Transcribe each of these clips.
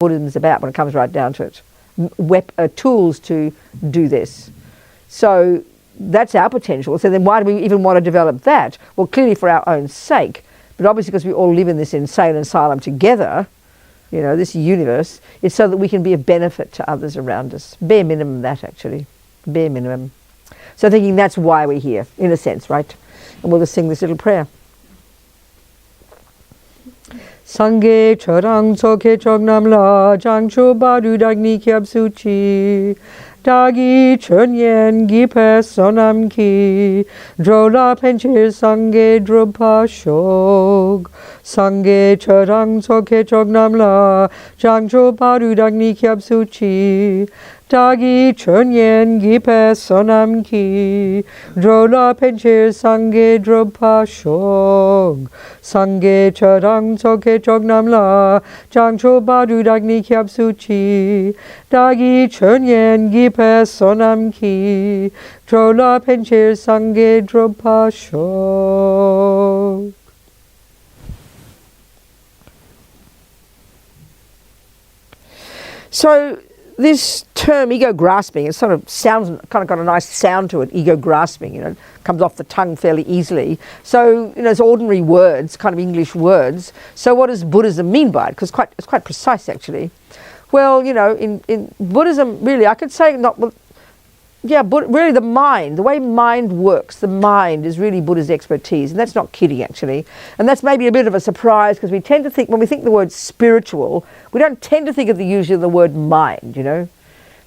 Buddhism is about when it comes right down to it. Tools to do this. So that's our potential. So then why do we even want to develop that? Well, clearly for our own sake, but obviously because we all live in this insane asylum together, you know, this universe, it's so that we can be of benefit to others around us. Bare minimum that, actually. Bare minimum. So thinking that's why we're here, in a sense, right? And we'll just sing this little prayer. Sangye charang soke chognam la jangcho baru dagni kyab suchi dagi chönyen gipe sonam ki drola penche sangye drupa shog sangye charang soke chognam la jangcho baru dagni kyab suchi dagi chönyen gipe sonam ki drola penche sangye drupa shog sangye charang soke chognam la jangcho baru dagni kyab suchi dagi chönyen gipe sonam ki drola penche sangye drupa shog. So this term, ego grasping, it sort of sounds, kind of got a nice sound to it, ego grasping, you know, comes off the tongue fairly easily. So, you know, it's ordinary words, kind of English words. So what does Buddhism mean by it? Because it's quite precise, actually. Well, you know, in Buddhism, really, I could say but really the mind, the way mind works, the mind is really Buddha's expertise. And that's not kidding, actually. And that's maybe a bit of a surprise because we tend to think, when we think the word spiritual, we don't tend to think of usually the word mind, you know.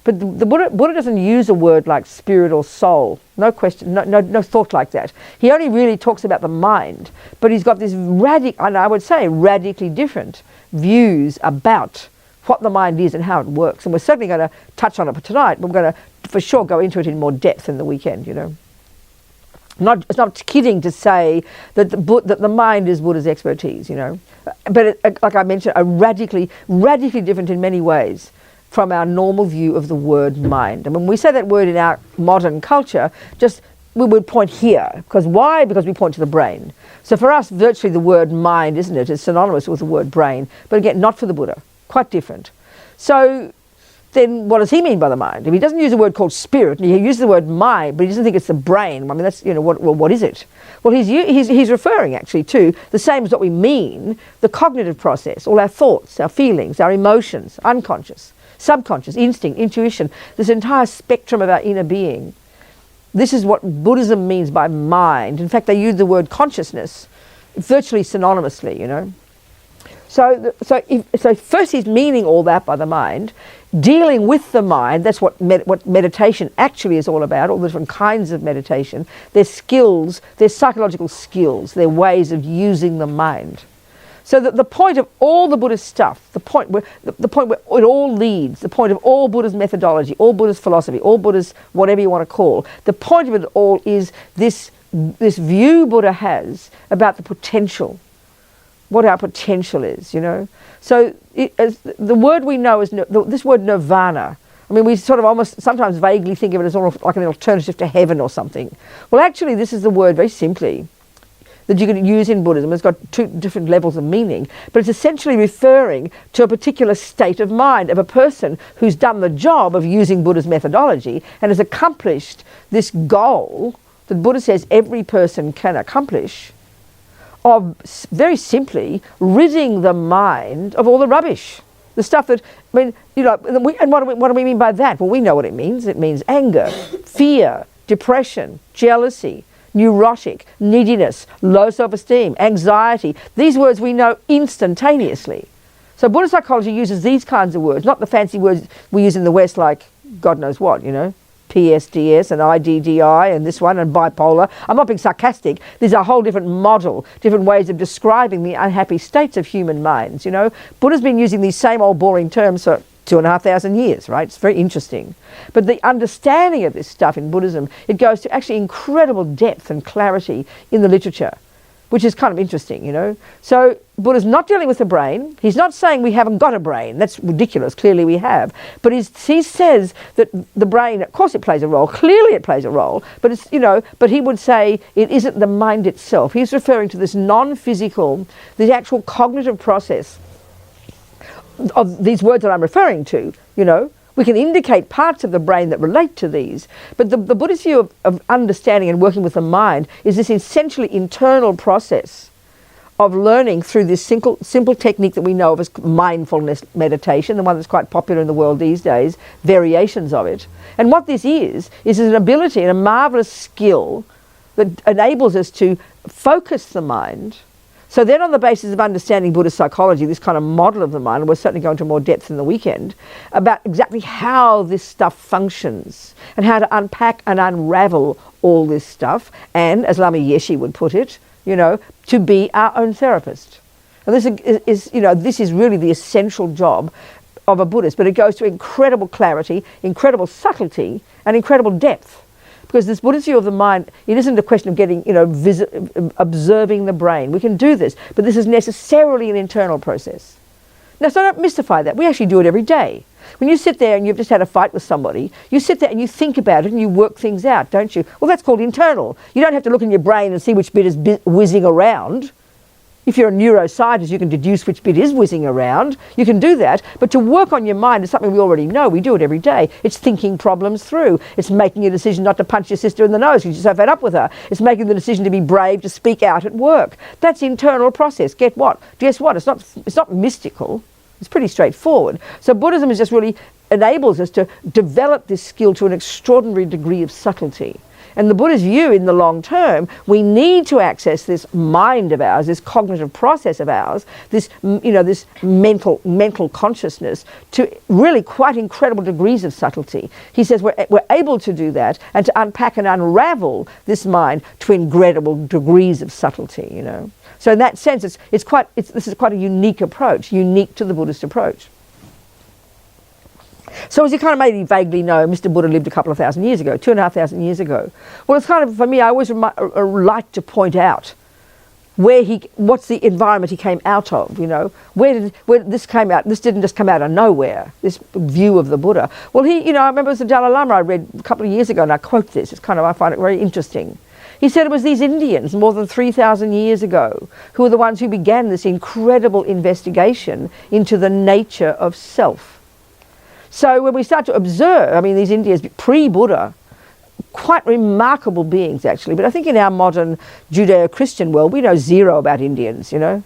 But the Buddha doesn't use a word like spirit or soul. No question, no thought like that. He only really talks about the mind. But he's got this I would say radically different views about what the mind is and how it works. And we're certainly going to touch on it tonight, but we're going to for sure go into it in more depth in the weekend, you know. It's not kidding to say that the mind is Buddha's expertise, you know. But like I mentioned, radically different in many ways from our normal view of the word mind. And when we say that word in our modern culture, we would point here. Because why? Because we point to the brain. So for us, virtually the word mind, isn't it, is synonymous with the word brain. But again, not for the Buddha. Quite different. So then what does he mean by the mind? If he doesn't use a word called spirit, he uses the word mind, but he doesn't think it's the brain. I mean, that's, you know, what is it? Well, he's referring actually to the same as what we mean, the cognitive process, all our thoughts, our feelings, our emotions, unconscious, subconscious, instinct, intuition, this entire spectrum of our inner being. This is what Buddhism means by mind. In fact, they use the word consciousness virtually synonymously, you know. So first he's meaning all that by the mind, dealing with the mind. That's what meditation actually is all about, all the different kinds of meditation. Their skills, their psychological skills, their ways of using the mind. So that the point of all the Buddhist stuff, the point where it all leads, the point of all Buddha's methodology, all Buddha's philosophy, all Buddha's whatever you want to call, the point of it all is this view Buddha has about the potential. What our potential is, you know. So the word we know is this word nirvana. I mean, we sort of almost sometimes vaguely think of it as almost like an alternative to heaven or something. Well, actually, this is the word very simply that you can use in Buddhism. It's got two different levels of meaning, but it's essentially referring to a particular state of mind of a person who's done the job of using Buddha's methodology and has accomplished this goal that Buddha says every person can accomplish, of very simply ridding the mind of all the rubbish, the stuff that, I mean, you know, and what do we mean by that? Well, we know what it means. It means anger, fear, depression, jealousy, neurotic, neediness, low self-esteem, anxiety. These words we know instantaneously. So Buddhist psychology uses these kinds of words, not the fancy words we use in the West like God knows what, you know. PSDS and IDDI and this one and bipolar. I'm not being sarcastic. There's a whole different model, different ways of describing the unhappy states of human minds, you know. Buddha's been using these same old boring terms for 2,500 years, right? It's very interesting. But the understanding of this stuff in Buddhism, it goes to actually incredible depth and clarity in the literature, which is kind of interesting, you know. So Buddha's not dealing with the brain. He's not saying we haven't got a brain. That's ridiculous. Clearly we have. But he says that the brain, of course it plays a role. Clearly it plays a role. But it's, you know, but he would say it isn't the mind itself. He's referring to this non-physical, the actual cognitive process of these words that I'm referring to, you know. We can indicate parts of the brain that relate to these. But the Buddhist view of understanding and working with the mind is this essentially internal process of learning through this simple technique that we know of as mindfulness meditation, the one that's quite popular in the world these days, variations of it. And what this is an ability and a marvelous skill that enables us to focus the mind. So then on the basis of understanding Buddhist psychology, this kind of model of the mind, and we're certainly going into more depth in the weekend, about exactly how this stuff functions and how to unpack and unravel all this stuff, and, as Lama Yeshe would put it, you know, to be our own therapist. And this is really the essential job of a Buddhist, but it goes to incredible clarity, incredible subtlety, and incredible depth. Because this Buddhist view of the mind, it isn't a question of getting, you know, observing the brain. We can do this, but this is necessarily an internal process. Now, so don't mystify that. We actually do it every day. When you sit there and you've just had a fight with somebody, you sit there and you think about it and you work things out, don't you? Well, that's called internal. You don't have to look in your brain and see which bit is whizzing around. If you're a neuroscientist, you can deduce which bit is whizzing around. You can do that. But to work on your mind is something we already know. We do it every day. It's thinking problems through. It's making a decision not to punch your sister in the nose because you're so fed up with her. It's making the decision to be brave, to speak out at work. That's internal process. Guess what? It's not mystical. It's pretty straightforward. So Buddhism is just really enables us to develop this skill to an extraordinary degree of subtlety. And the Buddhist view, in the long term, we need to access this mind of ours, this cognitive process of ours, this, you know, this mental consciousness, to really quite incredible degrees of subtlety. He says we're able to do that and to unpack and unravel this mind to incredible degrees of subtlety, you know. So in that sense, this is quite a unique approach, unique to the Buddhist approach. So as you kind of maybe vaguely know, Mr. Buddha lived a couple of thousand years ago, 2,500 years ago. Well, it's kind of, for me, I always like to point out what's the environment he came out of, you know. Where this came out? This didn't just come out of nowhere, this view of the Buddha. Well, I remember it was the Dalai Lama I read a couple of years ago, and I quote this. I find it very interesting. He said it was these Indians more than 3,000 years ago who were the ones who began this incredible investigation into the nature of self. So when we start to observe, I mean, these Indians, pre-Buddha, quite remarkable beings actually, but I think in our modern Judeo-Christian world, we know zero about Indians, you know.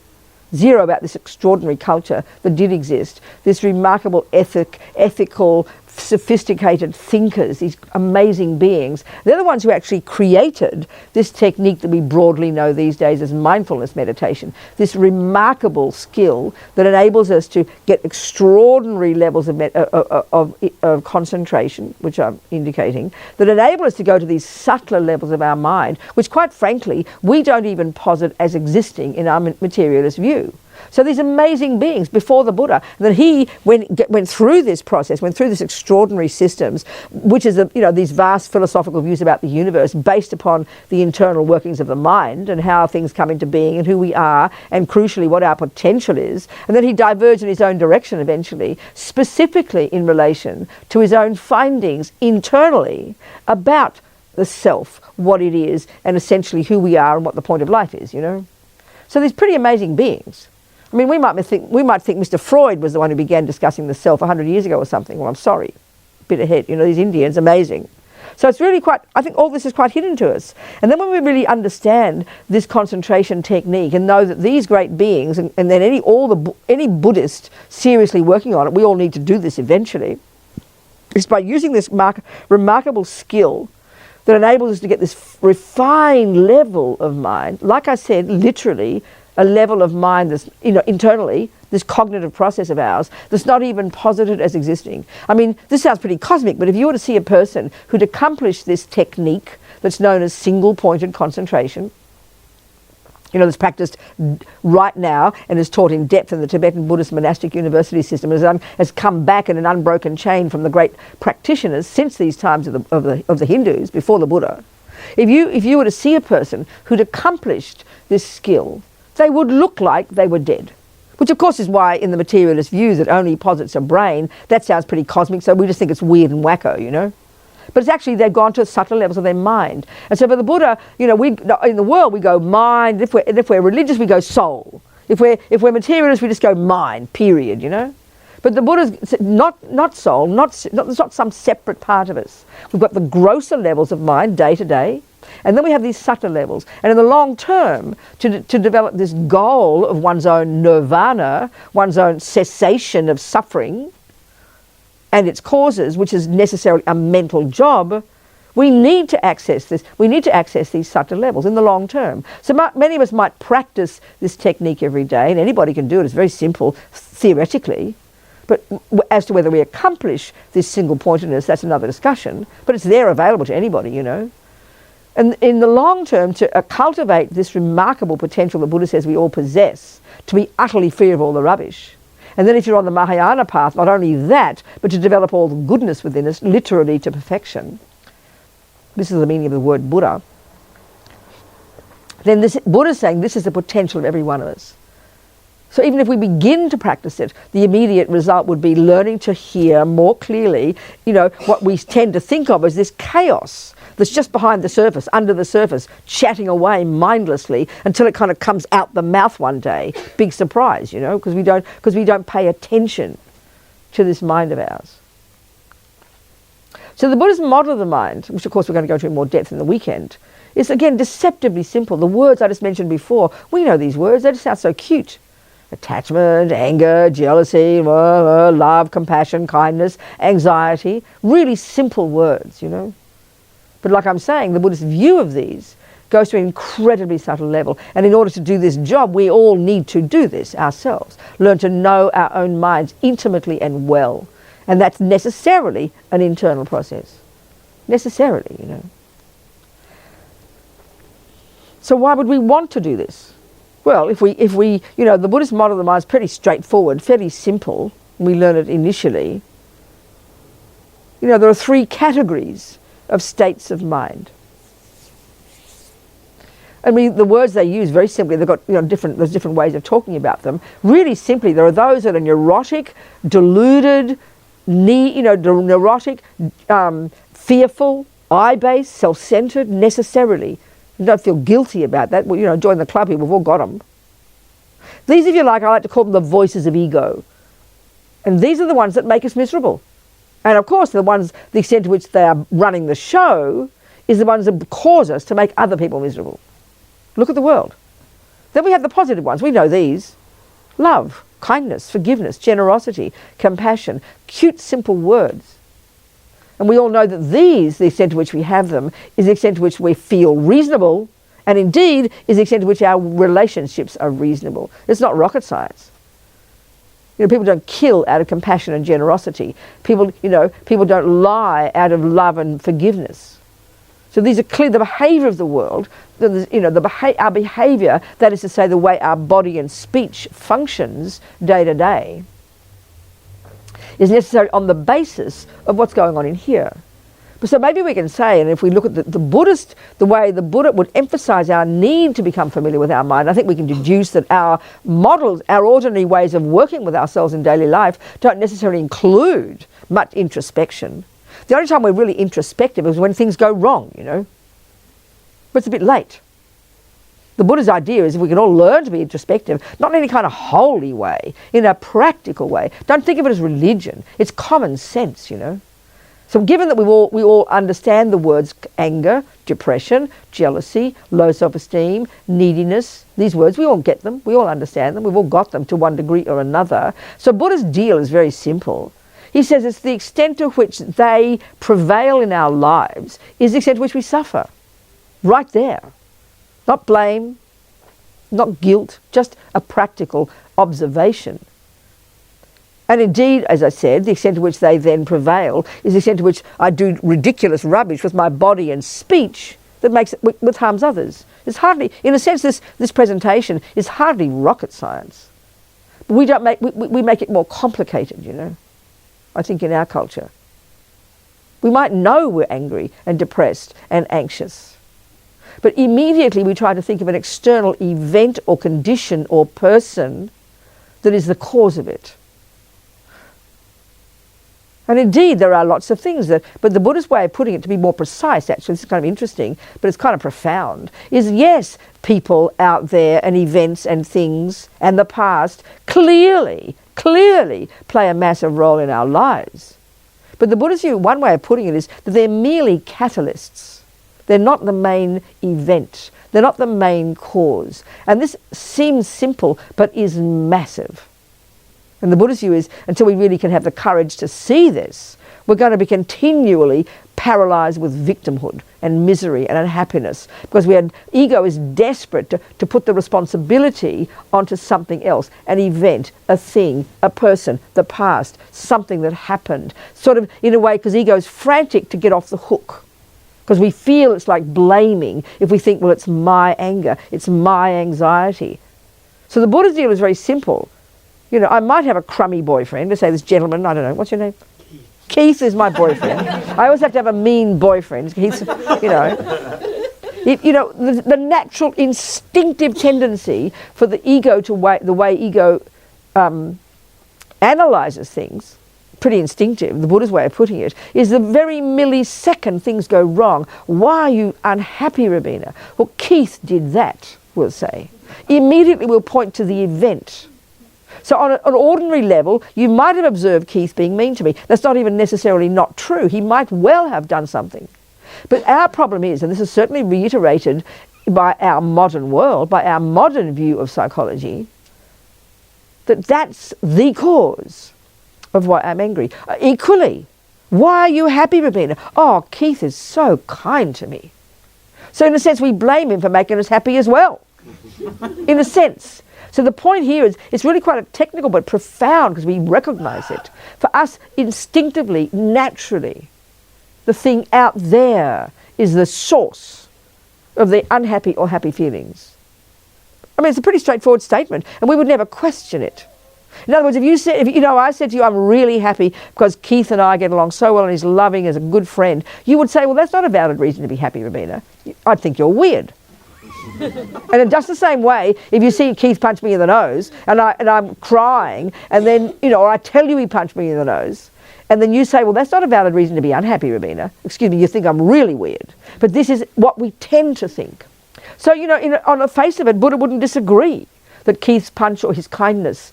Zero about this extraordinary culture that did exist, this remarkable ethical, sophisticated thinkers, these amazing beings. They're the ones who actually created this technique that we broadly know these days as mindfulness meditation, this remarkable skill that enables us to get extraordinary levels of concentration, which I'm indicating, that enable us to go to these subtler levels of our mind, which quite frankly, we don't even posit as existing in our materialist view. So these amazing beings before the Buddha, that he went through this process, went through this extraordinary systems, which is these vast philosophical views about the universe based upon the internal workings of the mind and how things come into being and who we are and crucially what our potential is. And then he diverged in his own direction eventually, specifically in relation to his own findings internally about the self, what it is, and essentially who we are and what the point of life is, you know. So these pretty amazing beings. I mean, we might think Mr. Freud was the one who began discussing the self 100 years ago or something. Well, I'm sorry, a bit ahead. You know, these Indians, amazing. So it's really I think all this is quite hidden to us. And then when we really understand this concentration technique and know that these great beings, and then any Buddhist seriously working on it, we all need to do this eventually, is by using this remarkable skill that enables us to get this refined level of mind. Like I said, literally, a level of mind that's, internally, this cognitive process of ours, that's not even posited as existing. I mean, this sounds pretty cosmic, but if you were to see a person who'd accomplished this technique that's known as single-pointed concentration, that's practiced right now and is taught in depth in the Tibetan Buddhist monastic university system, has come back in an unbroken chain from the great practitioners since these times of the Hindus, before the Buddha. If you were to see a person who'd accomplished this skill, they would look like they were dead. Which of course is why in the materialist view that only posits a brain, that sounds pretty cosmic, so we just think it's weird and wacko, you know. But it's actually they've gone to subtle levels of their mind. And so for the Buddha, in the world we go mind, if we're religious we go soul. If we're materialist we just go mind, period, you know. But the Buddha's not soul, there's not some separate part of us. We've got the grosser levels of mind, day to day, and then we have these subtler levels. And in the long term, to develop this goal of one's own nirvana, one's own cessation of suffering and its causes, which is necessarily a mental job, we need to access this. We need to access these subtler levels in the long term. So many of us might practice this technique every day, and anybody can do it. It's very simple, theoretically. But as to whether we accomplish this single-pointedness, that's another discussion. But it's there, available to anybody, you know. And in the long term, to cultivate this remarkable potential the Buddha says we all possess, to be utterly free of all the rubbish. And then if you're on the Mahayana path, not only that, but to develop all the goodness within us, literally to perfection. This is the meaning of the word Buddha. Then this Buddha's saying this is the potential of every one of us. So even if we begin to practice it, the immediate result would be learning to hear more clearly, you know, what we tend to think of as this chaos that's just behind the surface, under the surface, chatting away mindlessly until it kind of comes out the mouth one day. Big surprise, you know, because we don't pay attention to this mind of ours. So the Buddhist model of the mind, which of course we're going to go into in more depth in the weekend, is again deceptively simple. The words I just mentioned before, we know these words, they just sound so cute. Attachment, anger, jealousy, love, compassion, kindness, anxiety. Really simple words, you know. But like I'm saying, the Buddhist view of these goes to an incredibly subtle level. And in order to do this job, we all need to do this ourselves. Learn to know our own minds intimately and well. And that's necessarily an internal process. Necessarily, you know. So why would we want to do this? Well, if we, you know, the Buddhist model of the mind is pretty straightforward, fairly simple. We learn it initially. You know, there are 3 categories of states of mind. I mean, the words they use very simply, they've got, you know, there's different ways of talking about them. Really simply, there are those that are neurotic, deluded, neurotic, fearful, I-based, self-centered, necessarily. You don't feel guilty about that. Well, you know, join the club here, we've all got them. These, if you like, I like to call them the voices of ego. And these are the ones that make us miserable. And of course, the extent to which they are running the show is the ones that cause us to make other people miserable. Look at the world. Then we have the positive ones. We know these. Love, kindness, forgiveness, generosity, compassion. Cute, simple words. And we all know that these, the extent to which we have them, is the extent to which we feel reasonable, and indeed is the extent to which our relationships are reasonable. It's not rocket science. You know, people don't kill out of compassion and generosity. People don't lie out of love and forgiveness. So these are clear. The behaviour of the world, you know, our behaviour, that is to say, the way our body and speech functions day to day, is necessary on the basis of what's going on in here. But so maybe we can say, and if we look at the Buddhist, the way the Buddha would emphasize our need to become familiar with our mind, I think we can deduce that our models, our ordinary ways of working with ourselves in daily life don't necessarily include much introspection. The only time we're really introspective is when things go wrong, you know. But it's a bit late. The Buddha's idea is if we can all learn to be introspective, not in any kind of holy way, in a practical way. Don't think of it as religion. It's common sense, you know. So given that we all understand the words anger, depression, jealousy, low self-esteem, neediness, these words, we all get them, we all understand them, we've all got them to one degree or another. So Buddha's deal is very simple. He says it's the extent to which they prevail in our lives is the extent to which we suffer. Right there. Not blame, not guilt, just a practical observation. And indeed, as I said, the extent to which they then prevail is the extent to which I do ridiculous rubbish with my body and speech that harms others. It's hardly, in a sense, this presentation is hardly rocket science. But we make it more complicated, you know, I think, in our culture. We might know we're angry and depressed and anxious, but immediately we try to think of an external event or condition or person that is the cause of it. And indeed, there are lots of things that, but the Buddhist way of putting it, to be more precise, actually, this is kind of interesting, but it's kind of profound, is yes, people out there and events and things and the past clearly play a massive role in our lives. But the Buddhist view, one way of putting it, is that they're merely catalysts. They're not the main event. They're not the main cause. And this seems simple, but is massive. And the Buddhist view is, until we really can have the courage to see this, we're going to be continually paralyzed with victimhood and misery and unhappiness, because ego is desperate to put the responsibility onto something else, an event, a thing, a person, the past, something that happened, sort of in a way, because ego is frantic to get off the hook. Because we feel it's like blaming if we think, well, it's my anger, it's my anxiety. So the Buddhist deal is very simple. You know, I might have a crummy boyfriend, let's say this gentleman, I don't know, what's your name? Keith is my boyfriend. I always have to have a mean boyfriend. He's, you know. The natural instinctive tendency for the ego the way ego analyzes things, pretty instinctive, the Buddha's way of putting it, is the very millisecond things go wrong. Why are you unhappy, Robina? Well, Keith did that, we'll say. Immediately we'll point to the event. So on an ordinary level, you might have observed Keith being mean to me. That's not even necessarily not true. He might well have done something. But our problem is, and this is certainly reiterated by our modern world, by our modern view of psychology, that that's the cause of why I'm angry. Equally, why are you happy, Robina? Oh, Keith is so kind to me. So in a sense, we blame him for making us happy as well. In a sense. So the point here is, it's really quite a technical but profound, because we recognize it. For us, instinctively, naturally, the thing out there is the source of the unhappy or happy feelings. I mean, it's a pretty straightforward statement, and we would never question it. In other words, if I said to you, I'm really happy because Keith and I get along so well and he's loving as a good friend, you would say, well, that's not a valid reason to be happy, Robina. I'd think you're weird. And in just the same way, if you see Keith punch me in the nose and I'm crying, and then, or I tell you he punched me in the nose, and then you say, well, that's not a valid reason to be unhappy, Robina. Excuse me, you think I'm really weird. But this is what we tend to think. So, on the face of it, Buddha wouldn't disagree that Keith's punch or his kindness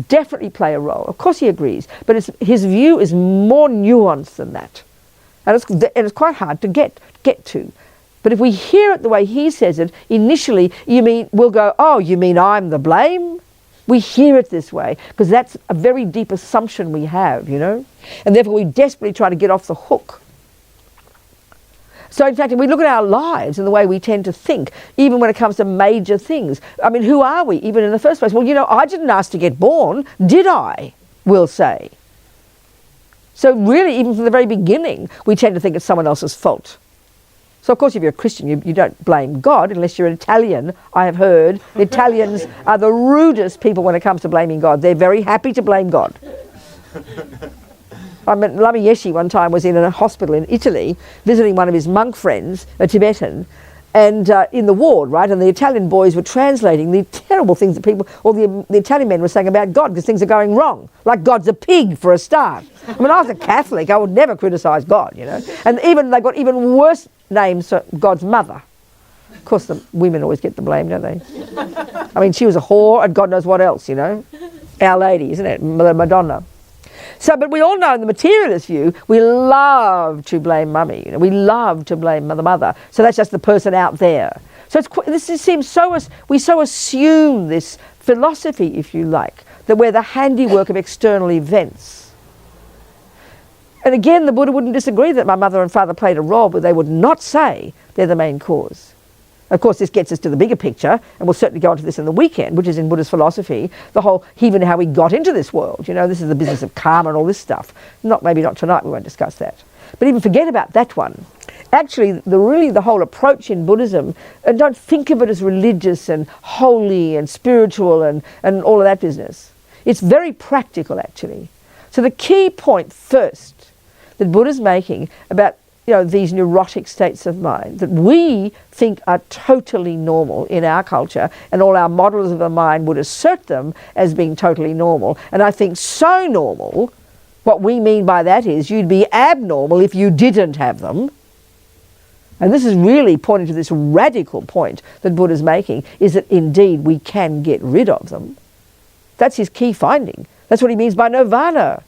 definitely play a role. Of course he agrees, but his view is more nuanced than that. And it's quite hard to get to. But if we hear it the way he says it, initially, we'll go, oh, you mean I'm the blame? We hear it this way, because that's a very deep assumption we have, And therefore we desperately try to get off the hook. So in fact, if we look at our lives and the way we tend to think, even when it comes to major things, I mean, who are we even in the first place? Well, I didn't ask to get born, did I? We'll say. So really, even from the very beginning, we tend to think it's someone else's fault. So of course, if you're a Christian, you don't blame God, unless you're an Italian. I have heard Italians are the rudest people when it comes to blaming God. They're very happy to blame God. I met Lama Yeshe one time, was in a hospital in Italy, visiting one of his monk friends, a Tibetan, and in the ward, right? And the Italian boys were translating the terrible things that people, or the Italian men were saying about God, because things are going wrong. Like God's a pig, for a start. I mean, I was a Catholic, I would never criticise God, And they got even worse names for God's mother. Of course, the women always get the blame, don't they? I mean, she was a whore, and God knows what else, Our Lady, isn't it? Madonna. So, but we all know in the materialist view, we love to blame mummy. We love to blame the mother. So that's just the person out there. So we so assume this philosophy, if you like, that we're the handiwork of external events. And again, the Buddha wouldn't disagree that my mother and father played a role, but they would not say they're the main cause. Of course, this gets us to the bigger picture, and we'll certainly go into this in the weekend, which is in Buddhist philosophy, the whole, even how we got into this world. This is the business of karma and all this stuff. Maybe not tonight, we won't discuss that. But even forget about that one. Actually, the whole approach in Buddhism, and don't think of it as religious and holy and spiritual and all of that business. It's very practical, actually. So the key point first that Buddha's making about these neurotic states of mind that we think are totally normal in our culture, and all our models of the mind would assert them as being totally normal. And I think so normal What we mean by that is you'd be abnormal if you didn't have them. And this is really pointing to this radical point that Buddha's making, is that indeed we can get rid of them. That's his key finding. That's what he means by nirvana.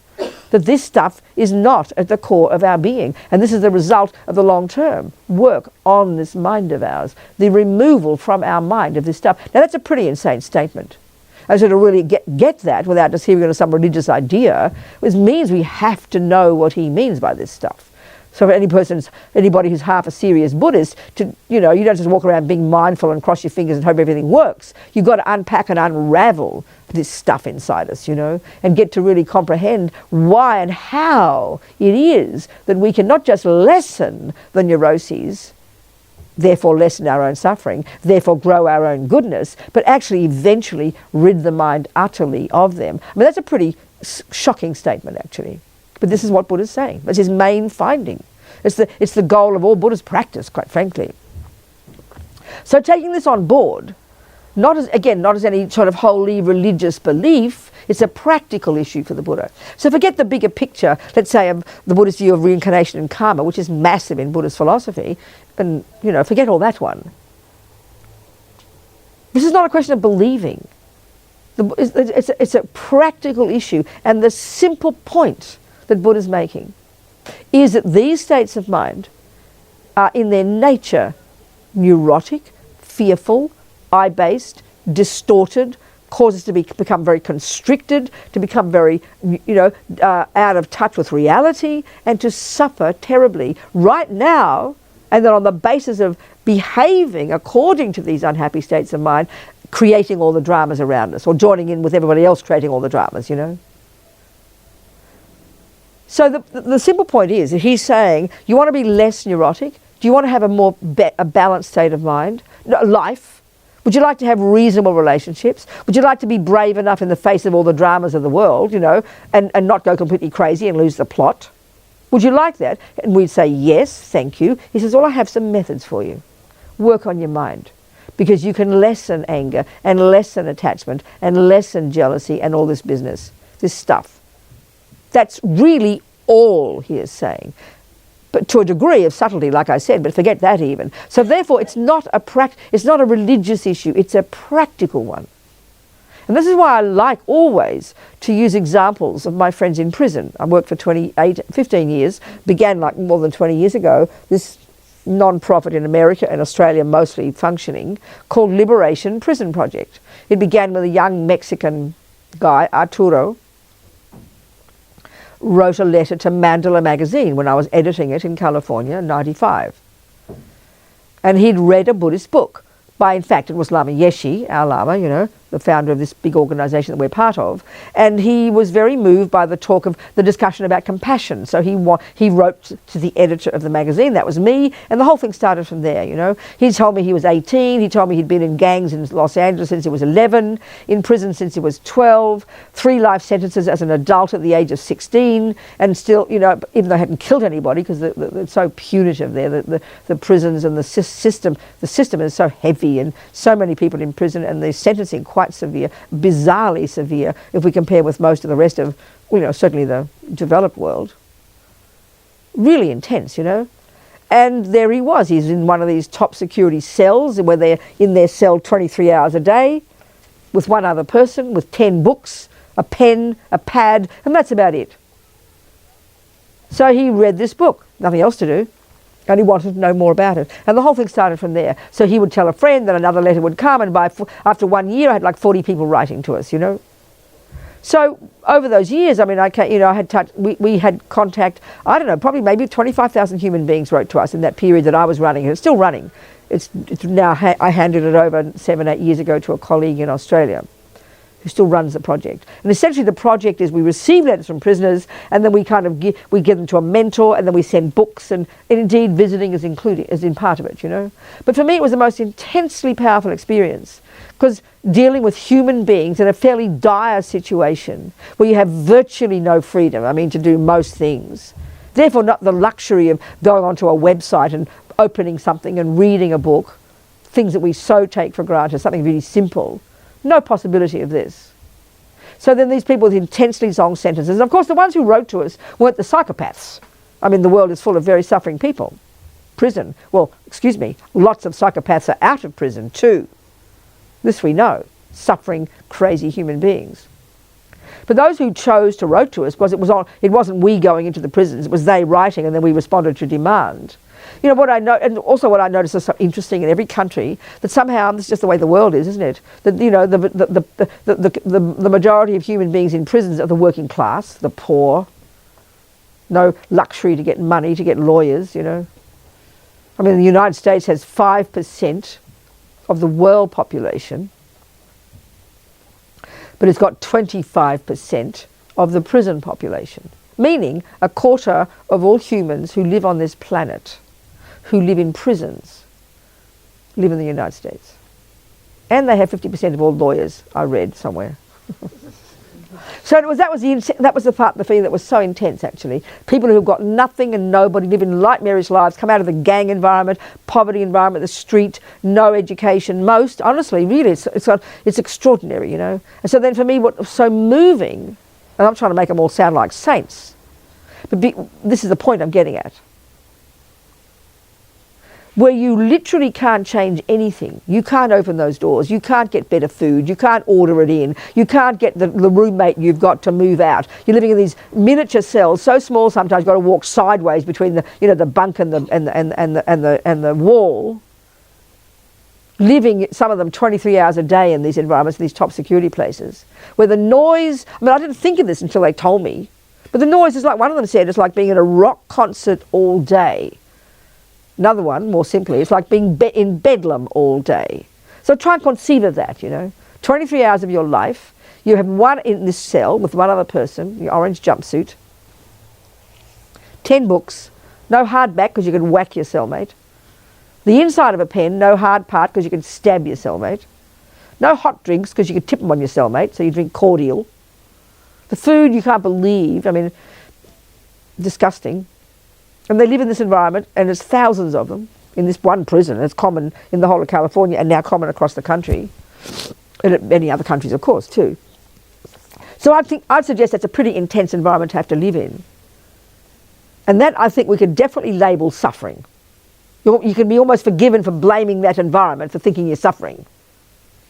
That this stuff is not at the core of our being. And this is the result of the long-term work on this mind of ours. The removal from our mind of this stuff. Now that's a pretty insane statement. And so to really get that without just hearing it as some religious idea, it means we have to know what he means by this stuff. So for anybody who's half a serious Buddhist, you don't just walk around being mindful and cross your fingers and hope everything works. You've got to unpack and unravel this stuff inside us, and get to really comprehend why and how it is that we can not just lessen the neuroses, therefore lessen our own suffering, therefore grow our own goodness, but actually eventually rid the mind utterly of them. I mean, that's a pretty shocking statement, actually. But this is what Buddha's saying. That's his main finding. It's the goal of all Buddhist practice, quite frankly. So taking this on board, not as any sort of wholly religious belief, it's a practical issue for the Buddha. So forget the bigger picture, let's say, of the Buddhist view of reincarnation and karma, which is massive in Buddhist philosophy, and, forget all that one. This is not a question of believing. It's a practical issue, and the simple point that Buddha's making is that these states of mind are in their nature neurotic, fearful, I-based, distorted, causes to become very constricted, to become very, out of touch with reality, and to suffer terribly right now, and then on the basis of behaving according to these unhappy states of mind, creating all the dramas around us, or joining in with everybody else creating all the dramas, So the simple point is that he's saying, you want to be less neurotic? Do you want to have a balanced state of mind? Life? Would you like to have reasonable relationships? Would you like to be brave enough in the face of all the dramas of the world, and not go completely crazy and lose the plot? Would you like that? And we'd say, yes, thank you. He says, well, I have some methods for you. Work on your mind. Because you can lessen anger and lessen attachment and lessen jealousy and all this business, this stuff. That's really all he is saying. But to a degree of subtlety, like I said, but forget that even. So therefore, it's not a religious issue, it's a practical one. And this is why I like always to use examples of my friends in prison. I worked for 15 years, began like more than 20 years ago, this non-profit in America and Australia mostly functioning, called Liberation Prison Project. It began with a young Mexican guy, Arturo, wrote a letter to Mandala magazine when I was editing it in California in '95. And he'd read a Buddhist book by, in fact, it was Lama Yeshe, our Lama, the founder of this big organization that we're part of. And he was very moved by the talk of the discussion about compassion. So he wrote to the editor of the magazine, that was me, and the whole thing started from there, He told me he was 18, he told me he'd been in gangs in Los Angeles since he was 11, in prison since he was 12, 3 life sentences as an adult at the age of 16, and still, even though I hadn't killed anybody, because it's so punitive there, the prisons and the system is so heavy, and so many people in prison, and the sentencing quite severe, bizarrely severe, if we compare with most of the rest of, certainly the developed world. Really intense, And there he was. He's in one of these top security cells where they're in their cell 23 hours a day with one other person, with 10 books, a pen, a pad, and that's about it. So he read this book, nothing else to do. And he wanted to know more about it. And the whole thing started from there. So he would tell a friend, then another letter would come, and after 1 year I had like 40 people writing to us, So over those years, I had we had contact, I don't know, probably maybe 25,000 human beings wrote to us in that period that I was running. It's still running. It's now, I handed it over 7-8 years ago to a colleague in Australia who still runs the project. And essentially the project is we receive letters from prisoners, and then we kind of give them to a mentor, and then we send books, and indeed visiting is in part of it, But for me it was the most intensely powerful experience, because dealing with human beings in a fairly dire situation where you have virtually no freedom, to do most things. Therefore not the luxury of going onto a website and opening something and reading a book, things that we so take for granted, something really simple. No possibility of this. So then these people with intensely long sentences, and of course the ones who wrote to us weren't the psychopaths. I mean, the world is full of very suffering people. Prison, well, excuse me, lots of psychopaths are out of prison too. This we know, suffering, crazy human beings. But those who chose to write to us, it wasn't we going into the prisons, it was they writing, and then we responded to demand. You know what I know, and also what I notice is so interesting in every country, that somehow, this is just the way the world is, isn't it? That, you know, the majority of human beings in prisons are the working class, the poor. No luxury to get money, to get lawyers, you know. I mean, the United States has 5% of the world population, but it's got 25% of the prison population, meaning a quarter of all humans who live on this planet, who live in prisons, live in the United States. And they have 50% of all lawyers, I read somewhere. So that was the part of the feeling that was so intense, actually. People who've got nothing and nobody, live in nightmarish lives, come out of the gang environment, poverty environment, the street, no education. Most, honestly, really, it's extraordinary, you know. And so then for me, what was so moving, and I'm trying to make them all sound like saints, but this is the point I'm getting at, where you literally can't change anything. You can't open those doors. You can't get better food. You can't order it in. You can't get the roommate you've got to move out. You're living in these miniature cells, so small sometimes you've got to walk sideways between the bunk and the wall. Living, some of them 23 hours a day in these environments, these top security places, where the noise, I mean, I didn't think of this until they told me, but the noise is like, one of them said, it's like being at a rock concert all day. Another one, more simply, it's like being in bedlam all day. So try and conceive of that, you know. 23 hours of your life, you have one in this cell with one other person, the orange jumpsuit, 10 books, no hardback because you can whack your cellmate, the inside of a pen, no hard part because you can stab your cellmate, no hot drinks because you can tip them on your cellmate, so you drink cordial. The food you can't believe, I mean, disgusting. And they live in this environment, and there's thousands of them in this one prison. It's common in the whole of California and now common across the country, and in many other countries, of course, too. So I'd suggest that's a pretty intense environment to have to live in. And that, I think, we could definitely label suffering. You can be almost forgiven for blaming that environment for thinking you're suffering.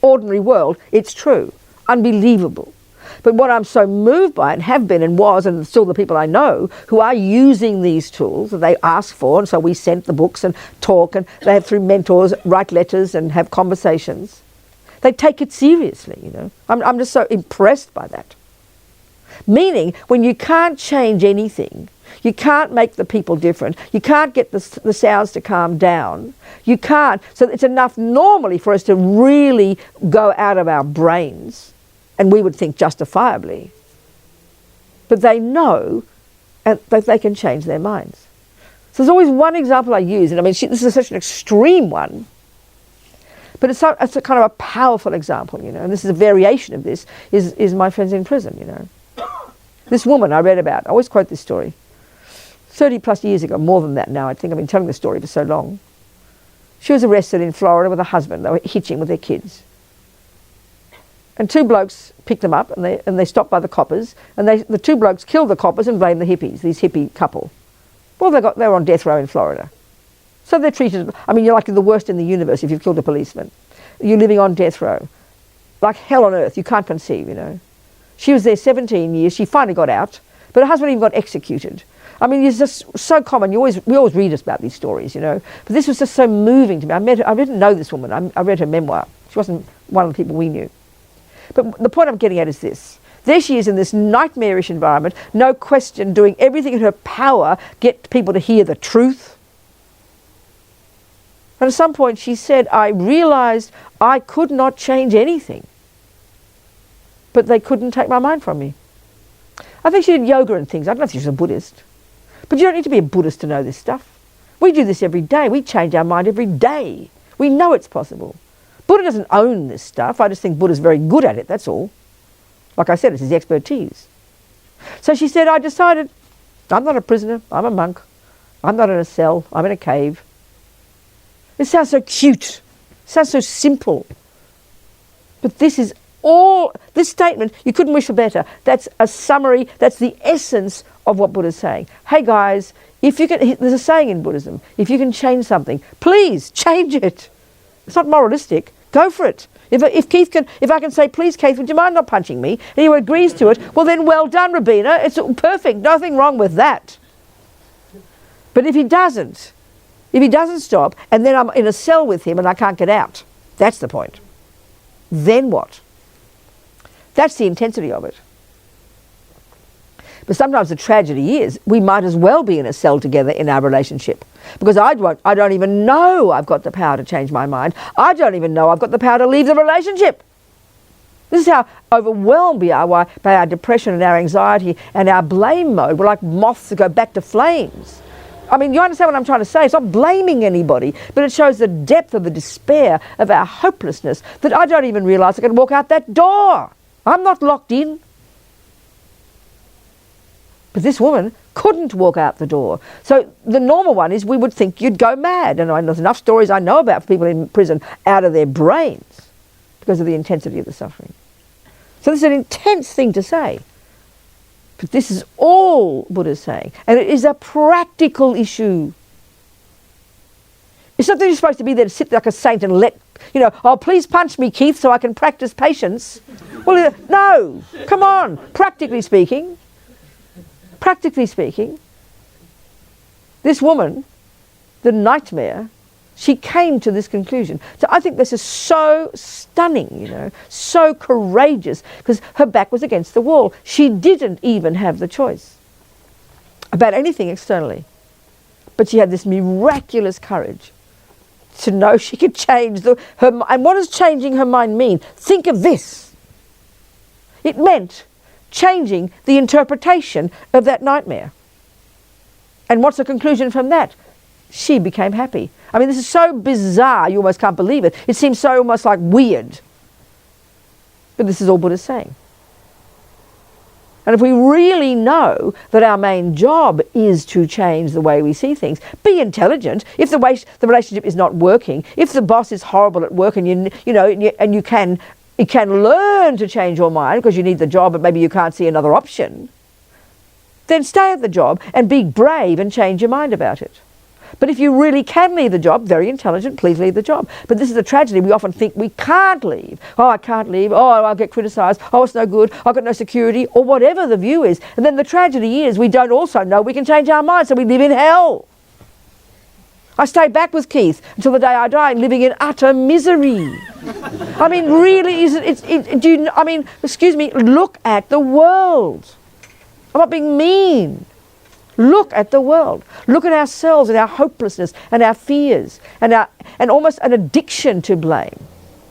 Ordinary world, it's true. Unbelievable. But what I'm so moved by, and have been and was, and still the people I know, who are using these tools that they ask for, and so we sent the books and talk, and they have, through mentors, write letters and have conversations. They take it seriously, you know. I'm just so impressed by that. Meaning, when you can't change anything, you can't make the people different, you can't get the sounds to calm down, you can't, so it's enough normally for us to really go out of our brains, and we would think justifiably. But they know and that they can change their minds. So there's always one example I use, and I mean, this is such an extreme one, but it's a kind of a powerful example, you know, and this is a variation of this, is my friends in prison, you know. This woman I read about, I always quote this story, 30 plus years ago, more than that now, I think I've been telling the story for so long. She was arrested in Florida with a husband. They were hitching with their kids. And two blokes picked them up, and they stopped by the coppers, and the two blokes killed the coppers and blamed the hippies, these hippie couple. Well, they were on death row in Florida. So they're treated, I mean, you're like the worst in the universe if you've killed a policeman. You're living on death row. Like hell on earth, you can't conceive, you know. She was there 17 years, she finally got out, but her husband even got executed. I mean, it's just so common. We always read about these stories, you know. But this was just so moving to me. I didn't know this woman. I read her memoir. She wasn't one of the people we knew. But the point I'm getting at is this. There she is in this nightmarish environment, no question, doing everything in her power, get people to hear the truth. And at some point she said, I realized I could not change anything, but they couldn't take my mind from me. I think she did yoga and things. I don't know if she was a Buddhist. But you don't need to be a Buddhist to know this stuff. We do this every day. We change our mind every day. We know it's possible. Buddha doesn't own this stuff. I just think Buddha's very good at it, that's all. Like I said, it's his expertise. So she said, I decided, I'm not a prisoner, I'm a monk. I'm not in a cell, I'm in a cave. It sounds so cute. It sounds so simple. But this is all, this statement, you couldn't wish for better. That's a summary, that's the essence of what Buddha's saying. Hey guys, if you can, there's a saying in Buddhism, if you can change something, please change it. It's not moralistic, go for it. If I can say, please Keith, would you mind not punching me? And he agrees to it, well then well done, Robina, it's perfect, nothing wrong with that. But if he doesn't stop, and then I'm in a cell with him and I can't get out, that's the point. Then what? That's the intensity of it. But sometimes the tragedy is we might as well be in a cell together in our relationship, because I don't even know I've got the power to change my mind. I don't even know I've got the power to leave the relationship. This is how overwhelmed we are by our depression and our anxiety and our blame mode. We're like moths that go back to flames. I mean, you understand what I'm trying to say? It's not blaming anybody, but it shows the depth of the despair of our hopelessness that I don't even realise I can walk out that door. I'm not locked in. But this woman couldn't walk out the door. So the normal one is we would think you'd go mad. And there's enough stories I know about people in prison out of their brains because of the intensity of the suffering. So this is an intense thing to say. But this is all Buddha's saying. And it is a practical issue. It's not that you're supposed to be there to sit like a saint and let, oh, please punch me, Keith, so I can practice patience. Well, no, come on, practically speaking, this woman, the nightmare, she came to this conclusion. So I think this is so stunning, so courageous, because her back was against the wall. She didn't even have the choice about anything externally. But she had this miraculous courage to know she could change her mind. And what does changing her mind mean? Think of this. It meant changing the interpretation of that nightmare. And what's the conclusion from that? She became happy. I mean, this is so bizarre, you almost can't believe it. It seems so almost like weird. But this is all Buddha's saying. And if we really know that our main job is to change the way we see things, be intelligent. If the relationship is not working, if the boss is horrible at work, and you can learn to change your mind because you need the job, but maybe you can't see another option, then stay at the job and be brave and change your mind about it. But if you really can leave the job, very intelligent, please leave the job. But this is the tragedy. We often think we can't leave. Oh, I can't leave. Oh, I'll get criticised. Oh, it's no good. I've got no security, or whatever the view is. And then the tragedy is we don't also know we can change our minds, so we live in hell. I stayed back with Keith until the day I died, living in utter misery. I mean, really, excuse me, look at the world. I'm not being mean. Look at the world. Look at ourselves and our hopelessness and our fears and almost an addiction to blame.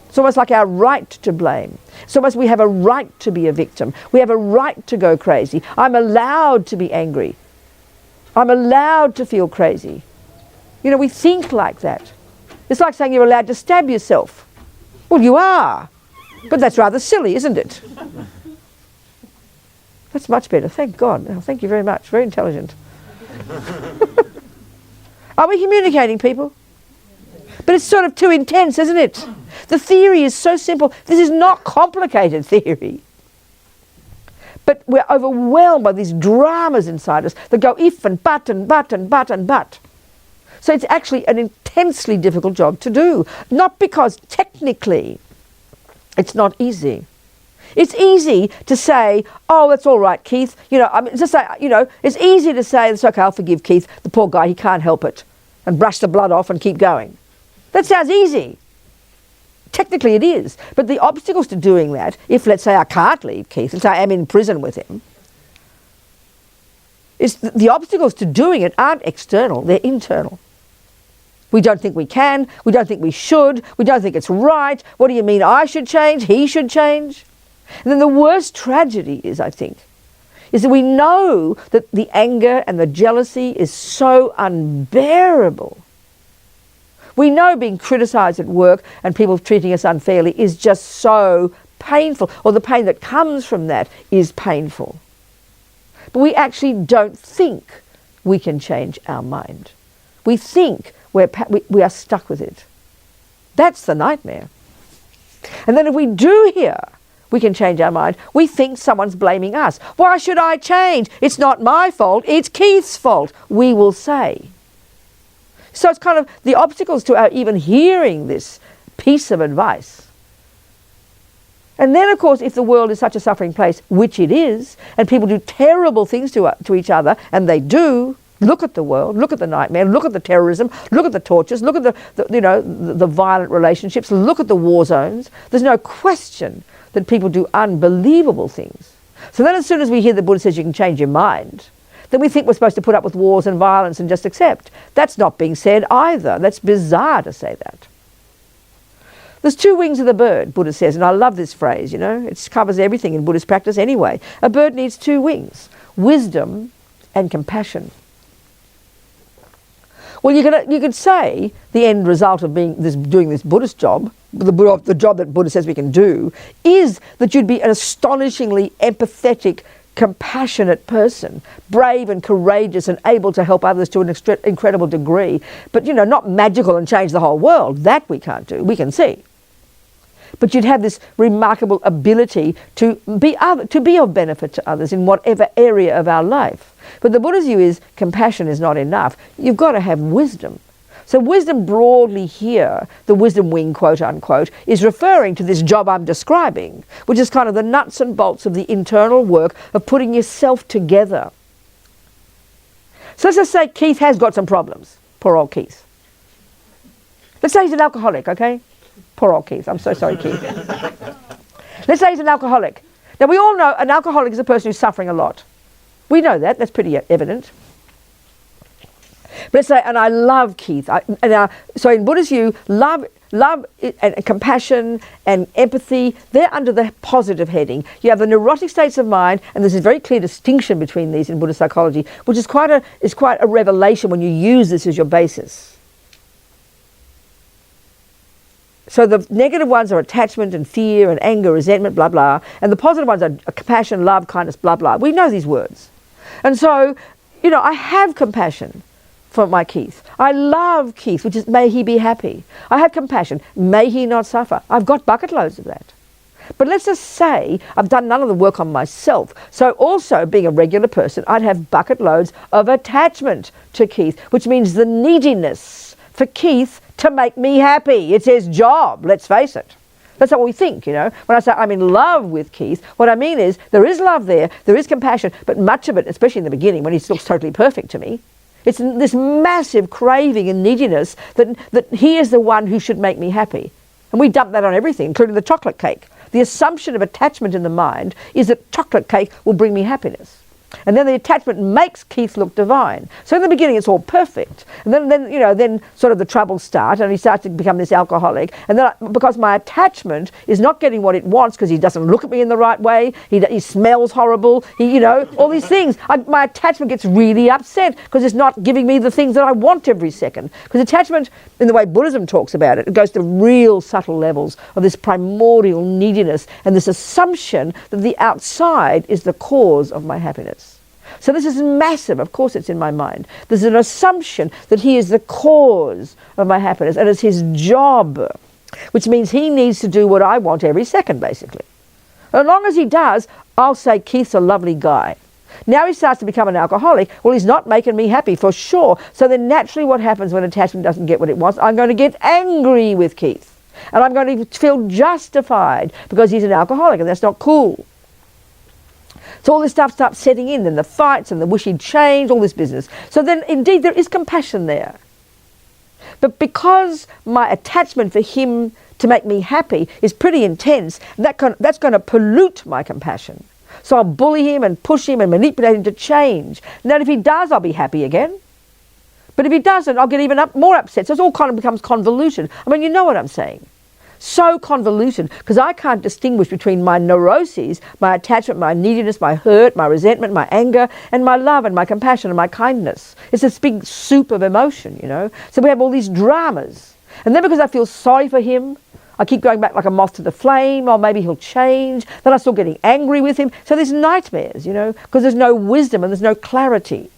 It's almost like our right to blame. It's almost we have a right to be a victim. We have a right to go crazy. I'm allowed to be angry. I'm allowed to feel crazy. We think like that. It's like saying you're allowed to stab yourself. Well, you are. But that's rather silly, isn't it? That's much better. Thank God. Oh, thank you very much. Very intelligent. Are we communicating, people? But it's sort of too intense, isn't it? The theory is so simple. This is not complicated theory. But we're overwhelmed by these dramas inside us that go if and but and but and but and but. So it's actually an intensely difficult job to do. Not because technically it's not easy. It's easy to say, oh, that's all right, Keith. It's easy to say, it's okay, I'll forgive Keith, the poor guy, he can't help it, and brush the blood off and keep going. That sounds easy. Technically it is. But the obstacles to doing that, if let's say I can't leave Keith, let's say I'm in prison with him, the obstacles to doing it aren't external, they're internal. We don't think we can, we don't think we should, we don't think it's right. What do you mean I should change, he should change? And then the worst tragedy is, I think, is that we know that the anger and the jealousy is so unbearable. We know being criticised at work and people treating us unfairly is just so painful, or the pain that comes from that is painful. But we actually don't think we can change our mind. We think we are stuck with it. That's the nightmare. And then if we do hear we can change our mind. We think someone's blaming us. Why should I change? It's not my fault, it's Keith's fault, we will say. So it's kind of the obstacles to our even hearing this piece of advice. And then, of course, if the world is such a suffering place, which it is, and people do terrible things to each other, and they do, look at the world, look at the nightmare, look at the terrorism, look at the tortures, look at the violent relationships, look at the war zones. There's no question that people do unbelievable things. So then as soon as we hear the Buddha says you can change your mind, then we think we're supposed to put up with wars and violence and just accept. That's not being said either. That's bizarre to say that. There's two wings of the bird, Buddha says, and I love this phrase, it covers everything in Buddhist practice anyway. A bird needs two wings, wisdom and compassion. Well, you could say the end result of doing this Buddhist job, the job that Buddha says we can do, is that you'd be an astonishingly empathetic, compassionate person, brave and courageous and able to help others to an incredible degree, but not magical and change the whole world. That we can't do. We can see. But you'd have this remarkable ability to be of benefit to others in whatever area of our life. But the Buddha's view is compassion is not enough. You've got to have wisdom. So wisdom broadly here, the wisdom wing, quote unquote, is referring to this job I'm describing, which is kind of the nuts and bolts of the internal work of putting yourself together. So let's just say Keith has got some problems. Poor old Keith. Let's say he's an alcoholic, okay? Poor old Keith. I'm so sorry, Keith. Let's say he's an alcoholic. Now we all know an alcoholic is a person who's suffering a lot. We know that. That's pretty evident. But let's say, and I love Keith. So in Buddha's view, love and compassion and empathy, they're under the positive heading. You have the neurotic states of mind, and there's a very clear distinction between these in Buddhist psychology, which is quite a revelation when you use this as your basis. So the negative ones are attachment and fear and anger, resentment, blah, blah. And the positive ones are compassion, love, kindness, blah, blah. We know these words. And so, I have compassion for my Keith. I love Keith, which is may he be happy. I have compassion. May he not suffer. I've got bucket loads of that. But let's just say I've done none of the work on myself. So also, being a regular person, I'd have bucket loads of attachment to Keith, which means the neediness for Keith to make me happy. It's his job, let's face it. That's what we think, When I say I'm in love with Keith, what I mean is there is love there is compassion, but much of it, especially in the beginning when he looks totally perfect to me, it's this massive craving and neediness that he is the one who should make me happy. And we dump that on everything, including the chocolate cake. The assumption of attachment in the mind is that chocolate cake will bring me happiness. And then the attachment makes Keith look divine. So in the beginning it's all perfect. And then sort of the troubles start and he starts to become this alcoholic. And then because my attachment is not getting what it wants because he doesn't look at me in the right way, he smells horrible, all these things. My attachment gets really upset because it's not giving me the things that I want every second. Because attachment, in the way Buddhism talks about it, it goes to real subtle levels of this primordial neediness and this assumption that the outside is the cause of my happiness. So this is massive. Of course it's in my mind. There's an assumption that he is the cause of my happiness and it's his job, which means he needs to do what I want every second, basically. As long as he does, I'll say Keith's a lovely guy. Now he starts to become an alcoholic. Well, he's not making me happy for sure. So then naturally what happens when attachment doesn't get what it wants? I'm going to get angry with Keith. And I'm going to feel justified because he's an alcoholic and that's not cool. So all this stuff starts setting in, and the fights and the wish he'd changed, all this business. So then indeed there is compassion there. But because my attachment for him to make me happy is pretty intense, that's going to pollute my compassion. So I'll bully him and push him and manipulate him to change. And then if he does, I'll be happy again. But if he doesn't, I'll get even more upset. So it all kind of becomes convolution. I mean, you know what I'm saying. So convoluted, because I can't distinguish between my neuroses, my attachment, my neediness, my hurt, my resentment, my anger, and my love and my compassion and my kindness. It's this big soup of emotion, So we have all these dramas. And then because I feel sorry for him, I keep going back like a moth to the flame, or maybe he'll change. Then I start getting angry with him. So there's nightmares, because there's no wisdom and there's no clarity.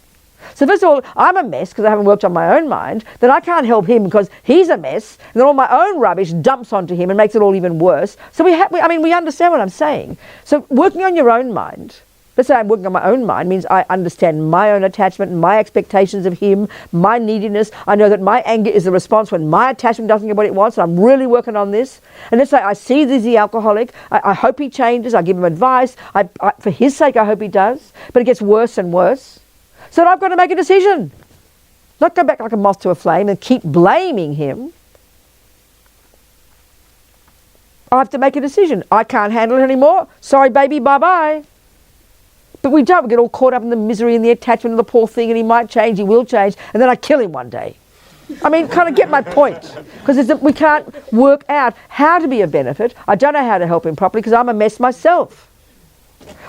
So first of all, I'm a mess because I haven't worked on my own mind. Then I can't help him because he's a mess. And then all my own rubbish dumps onto him and makes it all even worse. So we understand what I'm saying. So working on your own mind, let's say I'm working on my own mind, means I understand my own attachment, my expectations of him, my neediness. I know that my anger is the response when my attachment doesn't get what it wants, and I'm really working on this. And let's say I see this the alcoholic. I hope he changes. I give him advice. For his sake, I hope he does. But it gets worse and worse. So I've got to make a decision. Not go back like a moth to a flame and keep blaming him. I have to make a decision. I can't handle it anymore. Sorry, baby, bye-bye. But we don't. We get all caught up in the misery and the attachment of the poor thing, and he might change, he will change, and then I kill him one day. I mean, kind of get my point. Because we can't work out how to be of benefit. I don't know how to help him properly because I'm a mess myself.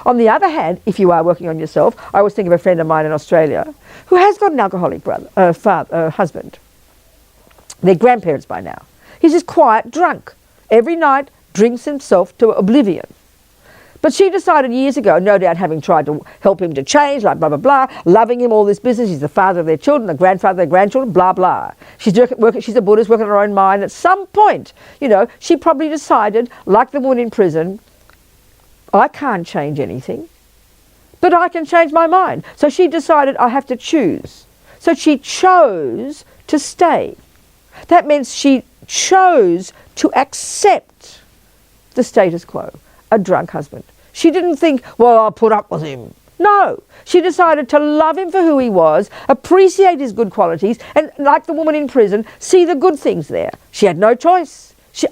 On the other hand, if you are working on yourself, I always think of a friend of mine in Australia who has got an alcoholic husband. They're grandparents by now. He's this quiet drunk. Every night drinks himself to oblivion. But she decided years ago, no doubt having tried to help him to change, like blah, blah, blah, loving him, all this business. He's the father of their children, the grandfather of their grandchildren, blah, blah. She's a Buddhist, working on her own mind. At some point, she probably decided, like the woman in prison, I can't change anything, but I can change my mind. So she decided I have to choose. So she chose to stay. That means she chose to accept the status quo, a drunk husband. She didn't think, well, I'll put up with him. No, she decided to love him for who he was, appreciate his good qualities, and like the woman in prison, see the good things there. She had no choice. She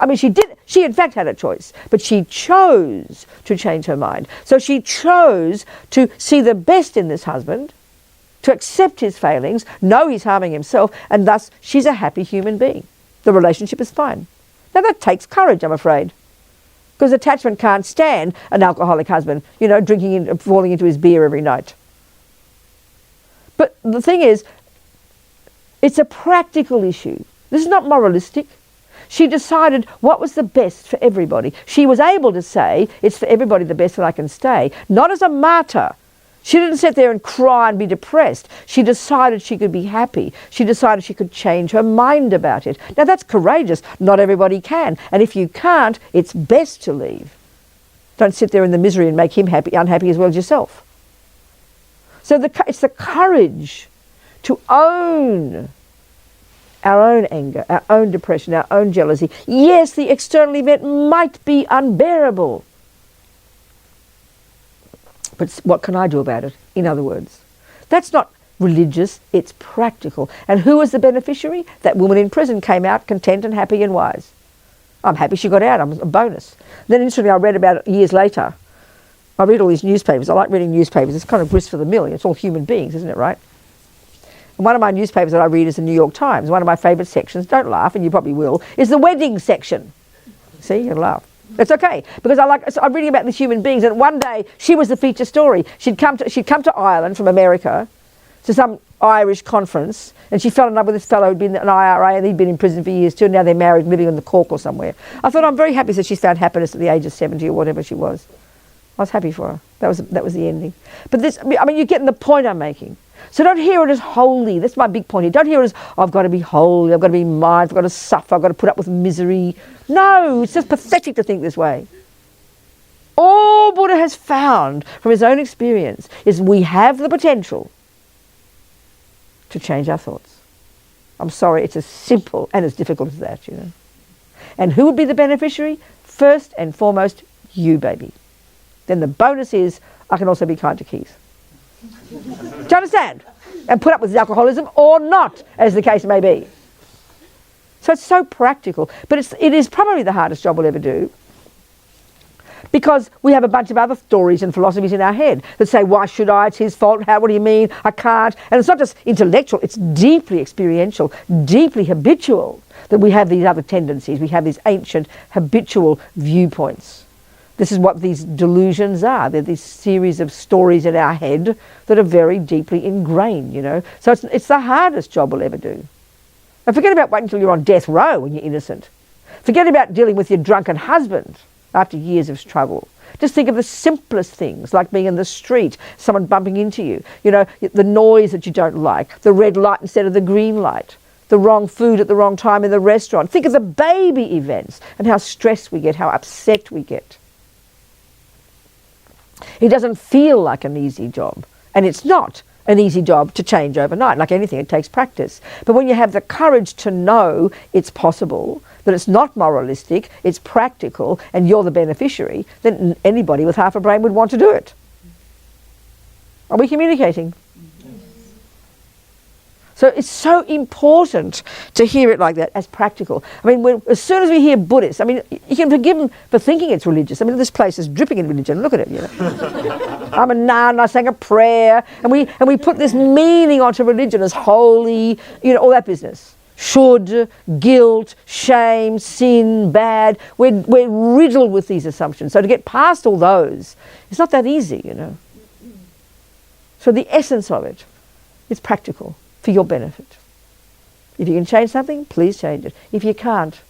in fact had a choice, but she chose to change her mind. So she chose to see the best in this husband, to accept his failings, know he's harming himself, and thus she's a happy human being. The relationship is fine. Now that takes courage, I'm afraid. Because attachment can't stand an alcoholic husband, drinking and falling into his beer every night. But the thing is, it's a practical issue. This is not moralistic. She decided what was the best for everybody. She was able to say, it's for everybody the best that I can stay. Not as a martyr. She didn't sit there and cry and be depressed. She decided she could be happy. She decided she could change her mind about it. Now that's courageous. Not everybody can. And if you can't, it's best to leave. Don't sit there in the misery and make him unhappy as well as yourself. So it's the courage to own our own anger, our own depression, our own jealousy. Yes, the external event might be unbearable. But what can I do about it? In other words, that's not religious, it's practical. And who was the beneficiary? That woman in prison came out content and happy and wise. I'm happy she got out. I'm a bonus. Then interestingly, I read about it years later. I read all these newspapers. I like reading newspapers. It's kind of grist for the mill. It's all human beings, isn't it, right? And one of my newspapers that I read is the New York Times. One of my favourite sections, don't laugh, and you probably will, is the wedding section. See, you laugh. It's okay, because I'm reading about these human beings, and one day she was the feature story. She'd come to Ireland from America to some Irish conference, and she fell in love with this fellow who'd been an IRA, and he'd been in prison for years too, and now they're married, living in the Cork or somewhere. I thought, I'm very happy that she's found happiness at the age of 70 or whatever she was. I was happy for her. That was the ending. But you're getting the point I'm making. So don't hear it as holy. That's my big point here. Don't hear it as, I've got to be holy, I've got to be mindful, I've got to suffer, I've got to put up with misery. No, it's just pathetic to think this way. All Buddha has found from his own experience is we have the potential to change our thoughts. I'm sorry, it's as simple and as difficult as that, And who would be the beneficiary? First and foremost, you, baby. Then the bonus is, I can also be kind to Keith. Do you understand? And put up with his alcoholism or not, as the case may be. So it's so practical. But it is probably the hardest job we'll ever do, because we have a bunch of other stories and philosophies in our head that say, why should I? It's his fault. What do you mean? I can't. And it's not just intellectual, it's deeply experiential, deeply habitual, that we have these other tendencies. We have these ancient habitual viewpoints. This is what these delusions are. They're these series of stories in our head that are very deeply ingrained, So it's the hardest job we'll ever do. And forget about waiting until you're on death row when you're innocent. Forget about dealing with your drunken husband after years of struggle. Just think of the simplest things, like being in the street, someone bumping into you, you know, the noise that you don't like, the red light instead of the green light, the wrong food at the wrong time in the restaurant. Think of the baby events and how stressed we get, how upset we get. It doesn't feel like an easy job, and it's not an easy job to change overnight. Like anything, it takes practice. But when you have the courage to know it's possible, that it's not moralistic, it's practical, and you're the beneficiary, then anybody with half a brain would want to do it. Are we communicating? So it's so important to hear it like that, as practical. I mean, as soon as we hear Buddhist, I mean, you can forgive them for thinking it's religious. I mean, this place is dripping in religion. Look at it, you know. I'm a nun, I sang a prayer, and we put this meaning onto religion as holy, you know, all that business. Should, guilt, shame, sin, bad. We're riddled with these assumptions. So to get past all those, it's not that easy, you know. So the essence of it is practical, for your benefit. If you can change something, please change it. If you can't,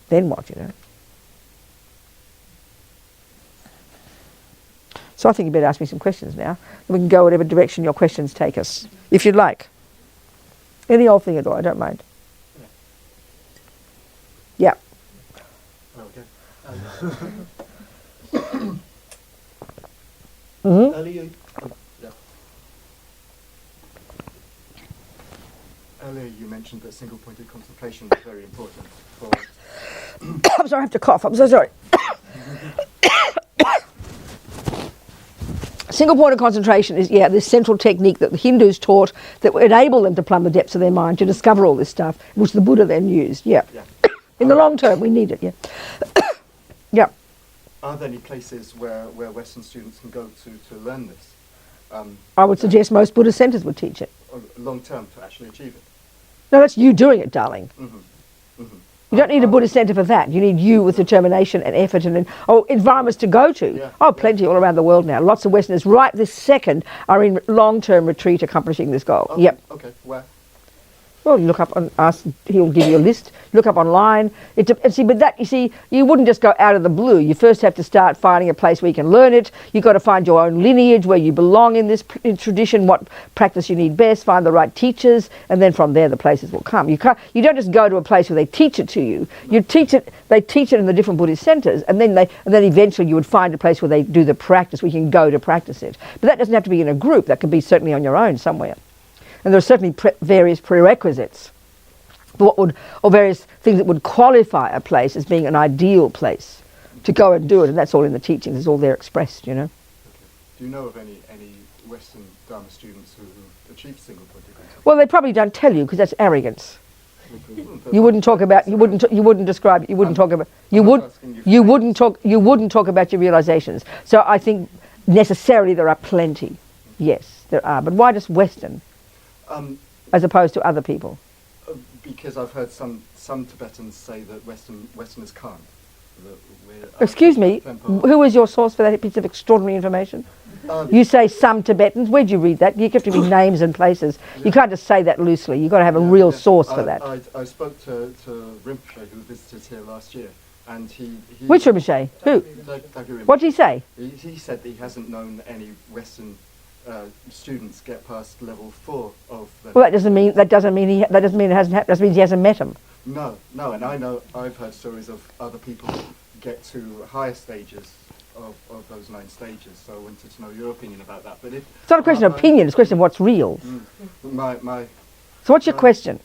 then what, you know? So I think you better ask me some questions now. We can go whatever direction your questions take us, if you'd like. Any old thing at all, I don't mind. Yeah. Earlier you mentioned that single-pointed concentration is very important for... I'm sorry, I have to cough. I'm so sorry. Single-pointed concentration is, this central technique that the Hindus taught that would enable them to plumb the depths of their mind to discover all this stuff, which the Buddha then used. Yeah. In the long term, we need it. Yeah. Yeah. Are there any places where Western students can go to learn this? I would suggest most Buddhist centres would teach it. Long term to actually achieve it? No, that's you doing it, darling. Mm-hmm. Mm-hmm. You don't need a Buddhist centre for that. You need you with determination and effort and environments to go to. Yeah. Plenty all around the world now. Lots of Westerners right this second are in long-term retreat accomplishing this goal. Okay. Yep. Okay. Where? Well, you look up on us. He'll give you a list. Look up online. But that you wouldn't just go out of the blue. You first have to start finding a place where you can learn it. You've got to find your own lineage, where you belong in this tradition, what practice you need best. Find the right teachers, and then from there the places will come. You don't just go to a place where they teach it to you. You teach it. They teach it in the different Buddhist centres, and then eventually you would find a place where they do the practice. We can go to practice it, but that doesn't have to be in a group. That can be certainly on your own somewhere. And there are certainly various prerequisites, or various things that would qualify a place as being an ideal place to go and do it, and that's all in the teachings. It's all there expressed, you know. Okay. Do you know of any Western Dharma students who achieved single-pointed concentration? Well, they probably don't tell you because that's arrogance. You wouldn't talk about. You wouldn't describe. You wouldn't talk about. You wouldn't talk about your realizations. So I think necessarily there are plenty. Yes, there are. But why just Western? As opposed to other people? Because I've heard some Tibetans say that Westerners can't. Excuse me, who is your source for that piece of extraordinary information? You say some Tibetans. Where'd you read that? You have to read names and places. Yeah. You can't just say that loosely. You've got to have a real source for that. I spoke to Rinpoche, who visited here last year, and he Which Rinpoche? Who? What did he say? He said that he hasn't known any Western students get past level 4 of the... Well, that doesn't mean it hasn't happened. That means he hasn't met them. No, and I've heard stories of other people get to higher stages of those 9 stages. So I wanted to know your opinion about that. But it's not a question of opinion; it's a question of what's real. So what's your question?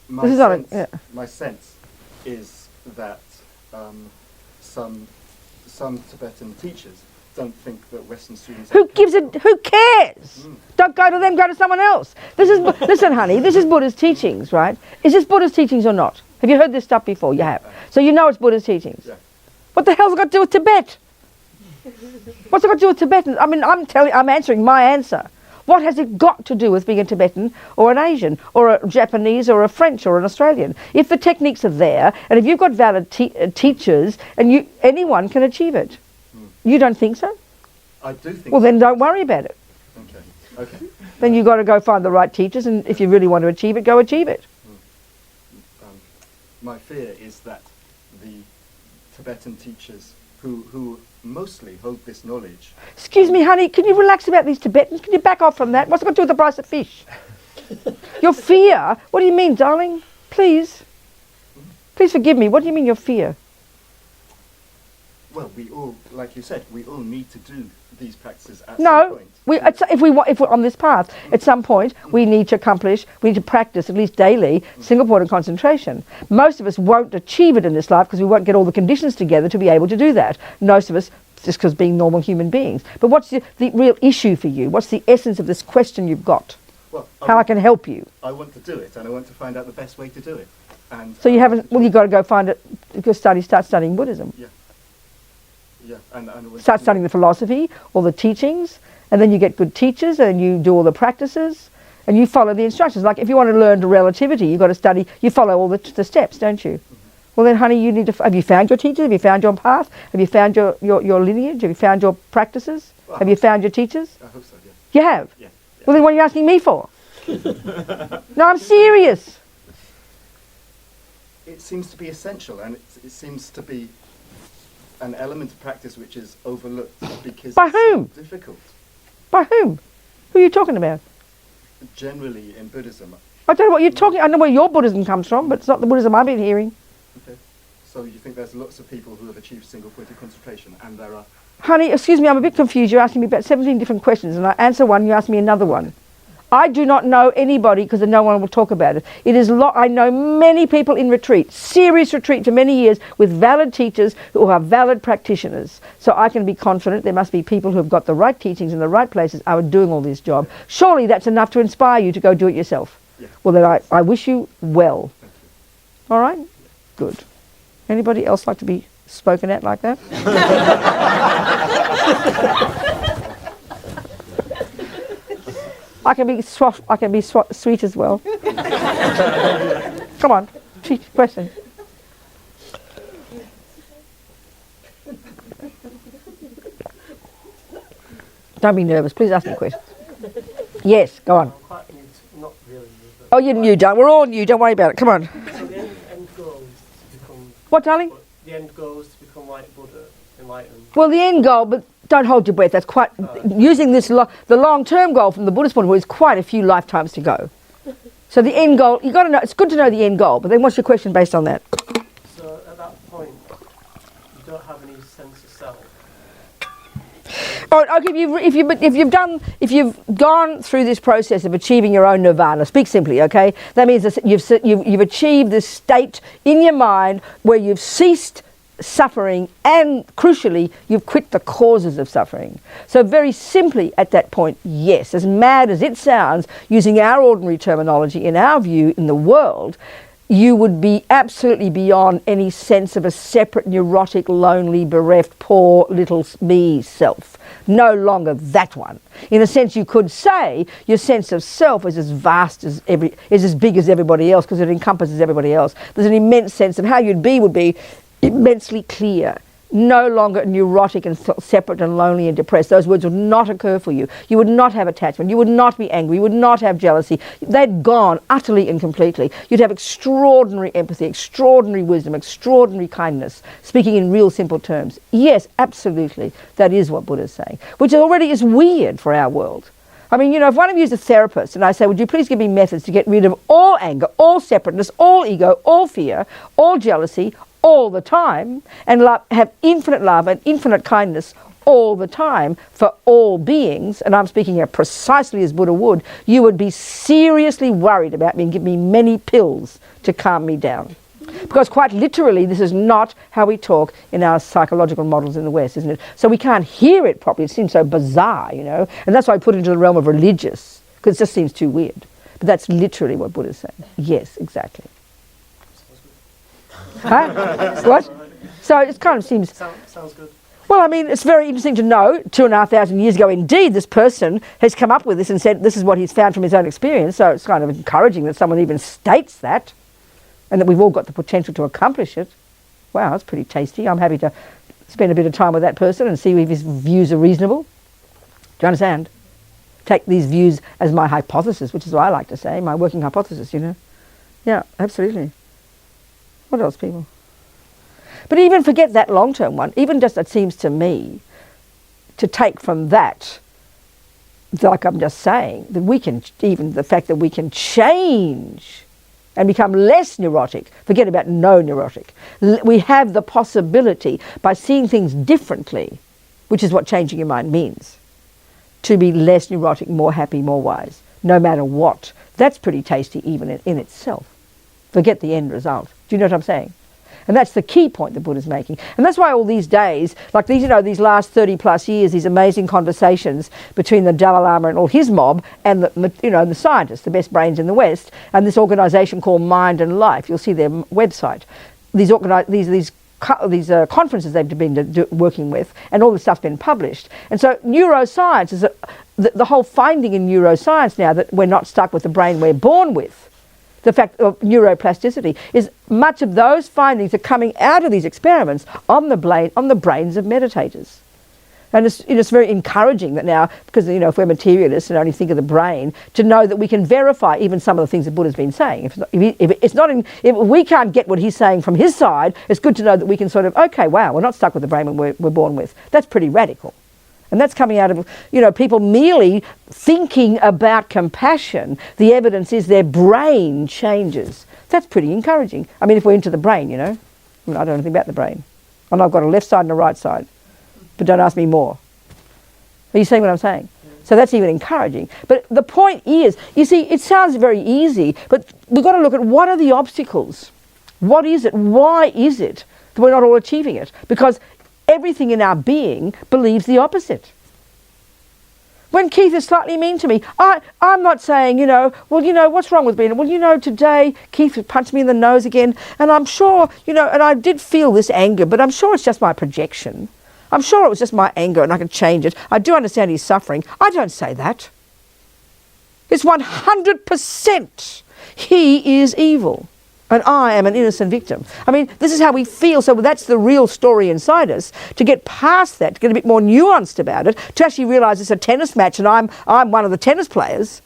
My sense is that some Tibetan teachers don't think that Western students... Who cares? Don't go to them, go to someone else. Listen, honey, this is Buddha's teachings, right? Is this Buddha's teachings or not? Have you heard this stuff before? You have. So you know it's Buddha's teachings. Yeah. What the hell's it got to do with Tibet? What's it got to do with Tibetans? I mean, I'm answering my answer. What has it got to do with being a Tibetan or an Asian or a Japanese or a French or an Australian? If the techniques are there, and if you've got valid teachers, and anyone can achieve it. You don't think so? I do think Well, then don't worry about it. Okay. Then you've got to go find the right teachers, and if you really want to achieve it, go achieve it. My fear is that the Tibetan teachers who mostly hold this knowledge. Excuse me, honey, can you relax about these Tibetans? Can you back off from that? What's it got to do with the price of fish? Your fear? What do you mean, darling? Please. Please forgive me. What do you mean your fear? Well, we all, like you said, we all need to do these practices at some No, point. if we're on this path, at some point we need to practice at least daily single point of concentration. Most of us won't achieve it in this life because we won't get all the conditions together to be able to do that. Most of us, just because being normal human beings. But what's the real issue for you? What's the essence of this question you've got? Well, how I can help you? I want to do it, and I want to find out the best way to do it. And so you haven't. Well, you've got to go find it. Start studying Buddhism. Yeah. Yeah, and start studying the philosophy, all the teachings, and then you get good teachers, and you do all the practices, and you follow the instructions. Like if you want to learn relativity, you've got to study. You follow all the steps, don't you? Mm-hmm. Well, then, honey, you need to. Have you found your teachers? Have you found your path? Have you found your lineage? Have you found your practices? Well, have you found your teachers? I hope so. Yeah. You have. Yeah. Well, then, what are you asking me for? No, I'm serious. It seems to be essential, and it seems to be an element of practice which is overlooked because By it's whom? so difficult. By whom? Who are you talking about? Generally in Buddhism. I don't know what you're talking. I know where your Buddhism comes from, but it's not the Buddhism I've been hearing. Okay. So you think there's lots of people who have achieved single point of concentration, and there are... Honey, excuse me, I'm a bit confused. You're asking me about 17 different questions, and I answer one, you ask me another one. I do not know anybody because no one will talk about it. I know many people in retreat, serious retreat for many years with valid teachers who are valid practitioners. So I can be confident there must be people who have got the right teachings in the right places are doing all this job. Surely that's enough to inspire you to go do it yourself. Yeah. Well, then I wish you well. All right? Good. Anybody else like to be spoken at like that? I can be sweet as well. Come on, question. Don't be nervous. Please ask me a question. Yes, go on. I'm quite new not really new, but... Oh, you're new, don't. We're all new. Don't worry about it. Come on. So the end goal is to become... What, darling? The end goal is to become like Buddha, enlightened. Well, the end goal, but don't hold your breath. That's quite... using this... the long-term goal from the Buddhist point of view is quite a few lifetimes to go. So the end goal... You've got to know... It's good to know the end goal, but then what's your question based on that? So at that point, you don't have any sense of self. Oh, okay, if you've gone through this process of achieving your own nirvana, speak simply, okay? That means that you've achieved this state in your mind where you've ceased suffering and, crucially, you've quit the causes of suffering. So very simply at that point, yes, as mad as it sounds, using our ordinary terminology, in our view, in the world, you would be absolutely beyond any sense of a separate, neurotic, lonely, bereft, poor little me self. No longer that one. In a sense, you could say your sense of self is as vast as is as big as everybody else because it encompasses everybody else. There's an immense sense of how you'd be would be immensely clear. No longer neurotic and separate and lonely and depressed. Those words would not occur for you. You would not have attachment. You would not be angry. You would not have jealousy. They'd gone utterly and completely. You'd have extraordinary empathy, extraordinary wisdom, extraordinary kindness, speaking in real simple terms. Yes, absolutely. That is what Buddha's saying, which already is weird for our world. I mean, if one of you is a therapist and I say, would you please give me methods to get rid of all anger, all separateness, all ego, all fear, all jealousy, all the time, and have infinite love and infinite kindness all the time for all beings, and I'm speaking here precisely as Buddha would, you would be seriously worried about me and give me many pills to calm me down. Because quite literally, this is not how we talk in our psychological models in the West, isn't it? So we can't hear it properly. It seems so bizarre, and that's why I put it into the realm of religious, because it just seems too weird. But that's literally what Buddha's saying. Yes, exactly. Huh? What? So it kind of seems... Sounds good. Well, I mean, it's very interesting to know, 2,500 years ago, indeed, this person has come up with this and said this is what he's found from his own experience, so it's kind of encouraging that someone even states that, and that we've all got the potential to accomplish it. Wow, that's pretty tasty. I'm happy to spend a bit of time with that person and see if his views are reasonable. Do you understand? Take these views as my hypothesis, which is what I like to say, my working hypothesis, Yeah, absolutely. What else, people? But even forget that long-term one, even just it seems to me to take from that, like I'm just saying, that we can, even the fact that we can change and become less neurotic, forget about no neurotic. We have the possibility, by seeing things differently, which is what changing your mind means, to be less neurotic, more happy, more wise, no matter what. That's pretty tasty even in itself. Forget the end result. Do you know what I'm saying? And that's the key point the Buddha's making. And that's why all these days, like these, these last 30 plus years, these amazing conversations between the Dalai Lama and all his mob and the scientists, the best brains in the West, and this organisation called Mind and Life. You'll see their website. These conferences they've been working with, and all this stuff's been published. And so neuroscience is the whole finding in neuroscience now, that we're not stuck with the brain we're born with. The fact of neuroplasticity is much of those findings are coming out of these experiments on the brains of meditators. And it's very encouraging that now, because if we're materialists and only think of the brain, to know that we can verify even some of the things that Buddha's been saying. If we can't get what he's saying from his side, it's good to know that we can sort of, okay, wow, we're not stuck with the brain we're born with. That's pretty radical. And that's coming out of, people merely thinking about compassion. The evidence is their brain changes. That's pretty encouraging. I mean, if we're into the brain, I don't know anything about the brain. And I've got a left side and a right side. But don't ask me more. Are you seeing what I'm saying? So that's even encouraging. But the point is, you see, it sounds very easy, but we've got to look at what are the obstacles? What is it? Why is it that we're not all achieving it? Because everything in our being believes the opposite. When Keith is slightly mean to me, I'm not saying, what's wrong with being, today Keith punched me in the nose again, and I'm sure, and I did feel this anger, but I'm sure it's just my projection. I'm sure it was just my anger and I can change it. I do understand he's suffering. I don't say that. It's 100% he is evil. And I am an innocent victim. I mean, this is how we feel. So that's the real story inside us. To get past that, to get a bit more nuanced about it, to actually realise it's a tennis match and I'm one of the tennis players,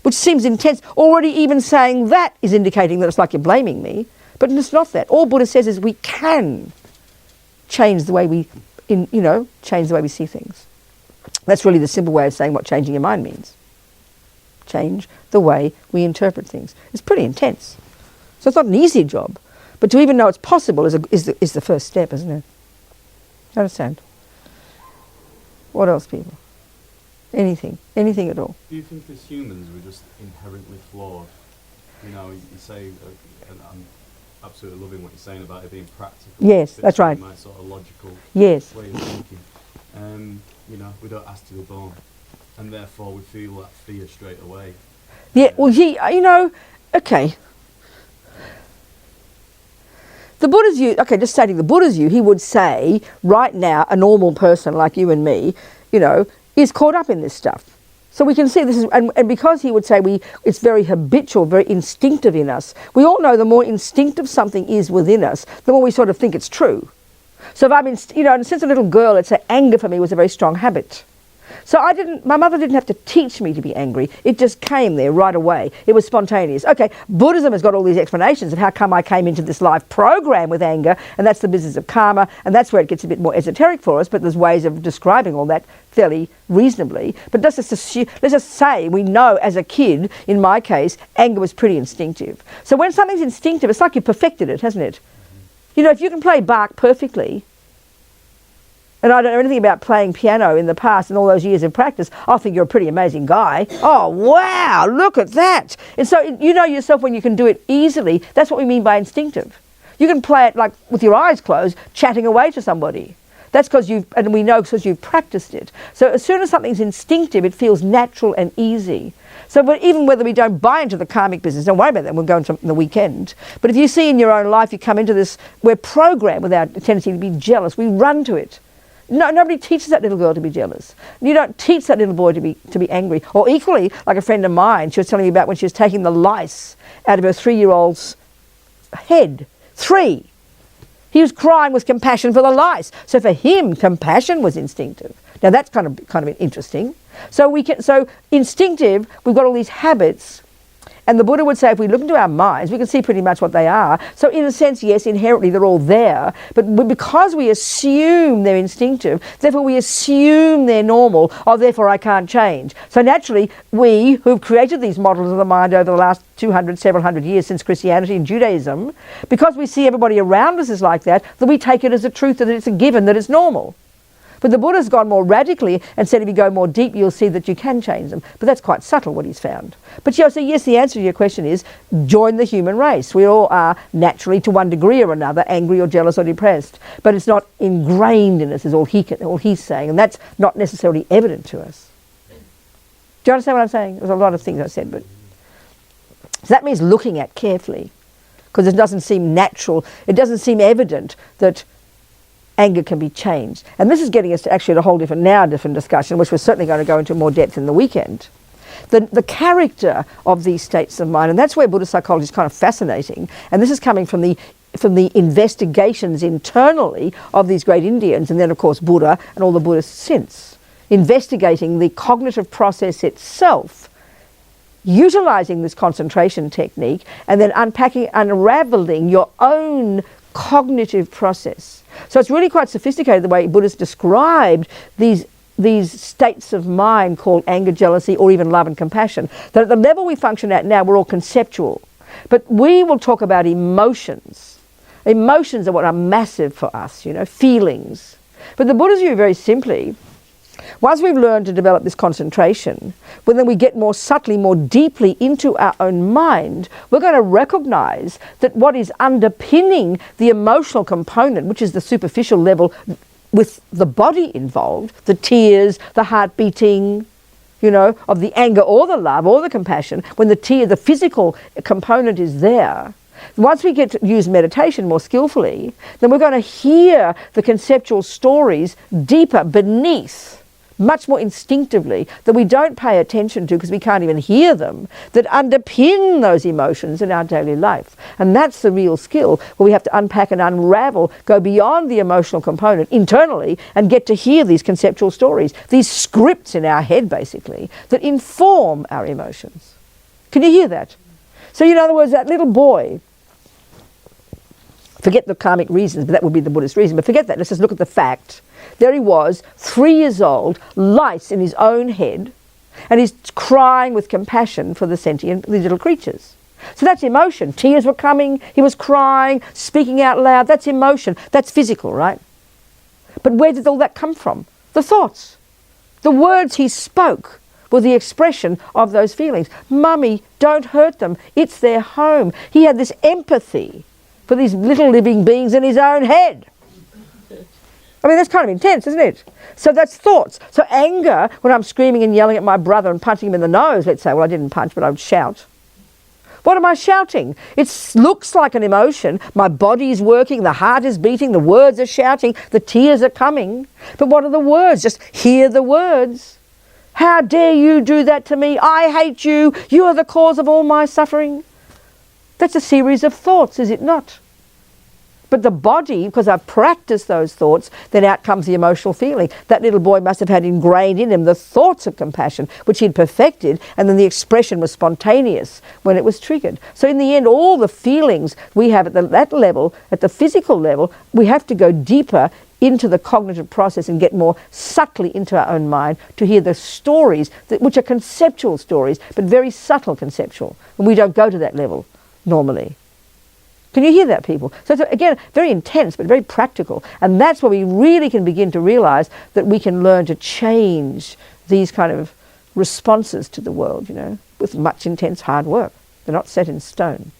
which seems intense. Already even saying that is indicating that it's like you're blaming me. But it's not that. All Buddha says is we can change the way we, change the way we see things. That's really the simple way of saying what changing your mind means. Change the way we interpret things. It's pretty intense. So it's not an easy job, but to even know it's possible is the first step, isn't it? You understand? What else, people? Anything at all. Do you think as humans we're just inherently flawed? You say, and I'm absolutely loving what you're saying about it being practical. Yes, that's right. My sort of logical way of thinking. We don't ask to be born, and therefore we feel that fear straight away. Yeah, well, okay. The Buddha's view, just stating the Buddha's view, he would say, right now, a normal person like you and me, is caught up in this stuff. So we can see this is, and because he would say it's very habitual, very instinctive in us. We all know the more instinctive something is within us, the more we sort of think it's true. So if I've been, since a little girl, let's say anger for me was a very strong habit. So my mother didn't have to teach me to be angry. It just came there right away. It was spontaneous. Okay, Buddhism has got all these explanations of how come I came into this life program with anger, and that's the business of karma, and that's where it gets a bit more esoteric for us, but there's ways of describing all that fairly reasonably. But let's just say we know as a kid, in my case, anger was pretty instinctive. So when something's instinctive, it's like you perfected it, hasn't it? If you can play Bach perfectly, and I don't know anything about playing piano in the past and all those years of practice, I think you're a pretty amazing guy. Oh, wow, look at that. And so you know yourself when you can do it easily. That's what we mean by instinctive. You can play it like with your eyes closed, chatting away to somebody. That's because we know because you've practiced it. So as soon as something's instinctive, it feels natural and easy. So even whether we don't buy into the karmic business, don't worry about that, we'll go into the weekend. But if you see in your own life, you come into this, we're programmed with our tendency to be jealous. We run to it. No, nobody teaches that little girl to be jealous. You don't teach that little boy to be angry. Or equally, like a friend of mine, she was telling me about when she was taking the lice out of her 3-year-old's head. 3. He was crying with compassion for the lice. So for him, compassion was instinctive. Now that's kind of interesting. So instinctive, we've got all these habits, And the Buddha would say if we look into our minds, we can see pretty much what they are. So in a sense, yes, inherently they're all there. But because we assume they're instinctive, therefore we assume they're normal, therefore I can't change. So naturally, we who've created these models of the mind over the last 200, several hundred years since Christianity and Judaism, because we see everybody around us is like that, then we take it as a truth, that it's a given, that it's normal. But the Buddha's gone more radically and said if you go more deep, you'll see that you can change them. But that's quite subtle, what he's found. But so yes, the answer to your question is join the human race. We all are naturally, to one degree or another, angry or jealous or depressed. But it's not ingrained in us, is all he's saying. And that's not necessarily evident to us. Do you understand what I'm saying? There's a lot of things I said, but so that means looking at carefully, because it doesn't seem natural. It doesn't seem evident that anger can be changed. And this is getting us to actually a whole different discussion, which we're certainly going to go into more depth in the weekend. The character of these states of mind, and that's where Buddhist psychology is kind of fascinating. And this is coming from the investigations internally of these great Indians, and then of course Buddha and all the Buddhists since, investigating the cognitive process itself, utilizing this concentration technique, and then unraveling your own cognitive process. So it's really quite sophisticated the way Buddhists described these states of mind called anger, jealousy, or even love and compassion. That at the level we function at now, we're all conceptual. But we will talk about emotions. Emotions are what are massive for us, feelings. But the Buddha's view, very simply, once we've learned to develop this concentration, when then we get more subtly, more deeply into our own mind, we're going to recognize that what is underpinning the emotional component, which is the superficial level with the body involved, the tears, the heart beating, of the anger or the love or the compassion, when the physical component is there, once we get to use meditation more skillfully, then we're going to hear the conceptual stories deeper beneath, much more instinctively, that we don't pay attention to because we can't even hear them, that underpin those emotions in our daily life. And that's the real skill, where we have to unpack and unravel, go beyond the emotional component internally, and get to hear these conceptual stories, these scripts in our head basically, that inform our emotions. Can you hear that? So in other words, that little boy, forget the karmic reasons, but that would be the Buddhist reason, but forget that, let's just look at the fact. There he was, 3 years old, lice in his own head, and he's crying with compassion for these little creatures. So that's emotion. Tears were coming, he was crying, speaking out loud. That's emotion. That's physical, right? But where did all that come from? The thoughts. The words he spoke were the expression of those feelings. Mummy, don't hurt them. It's their home. He had this empathy for these little living beings in his own head. I mean, that's kind of intense, isn't it? So that's thoughts. So anger, when I'm screaming and yelling at my brother and punching him in the nose, let's say, well, I didn't punch, but I would shout. What am I shouting? It looks like an emotion. My body's working, the heart is beating, the words are shouting, the tears are coming. But what are the words? Just hear the words. How dare you do that to me? I hate you. You are the cause of all my suffering. That's a series of thoughts, is it not? But the body, because I've practiced those thoughts, then out comes the emotional feeling. That little boy must have had ingrained in him the thoughts of compassion, which he'd perfected, and then the expression was spontaneous when it was triggered. So in the end, all the feelings we have at that level, at the physical level, we have to go deeper into the cognitive process and get more subtly into our own mind to hear the stories, which are conceptual stories, but very subtle conceptual. And we don't go to that level normally. Can you hear that, people? So it's, again, very intense, but very practical. And that's where we really can begin to realize that we can learn to change these kind of responses to the world, with much intense hard work. They're not set in stone.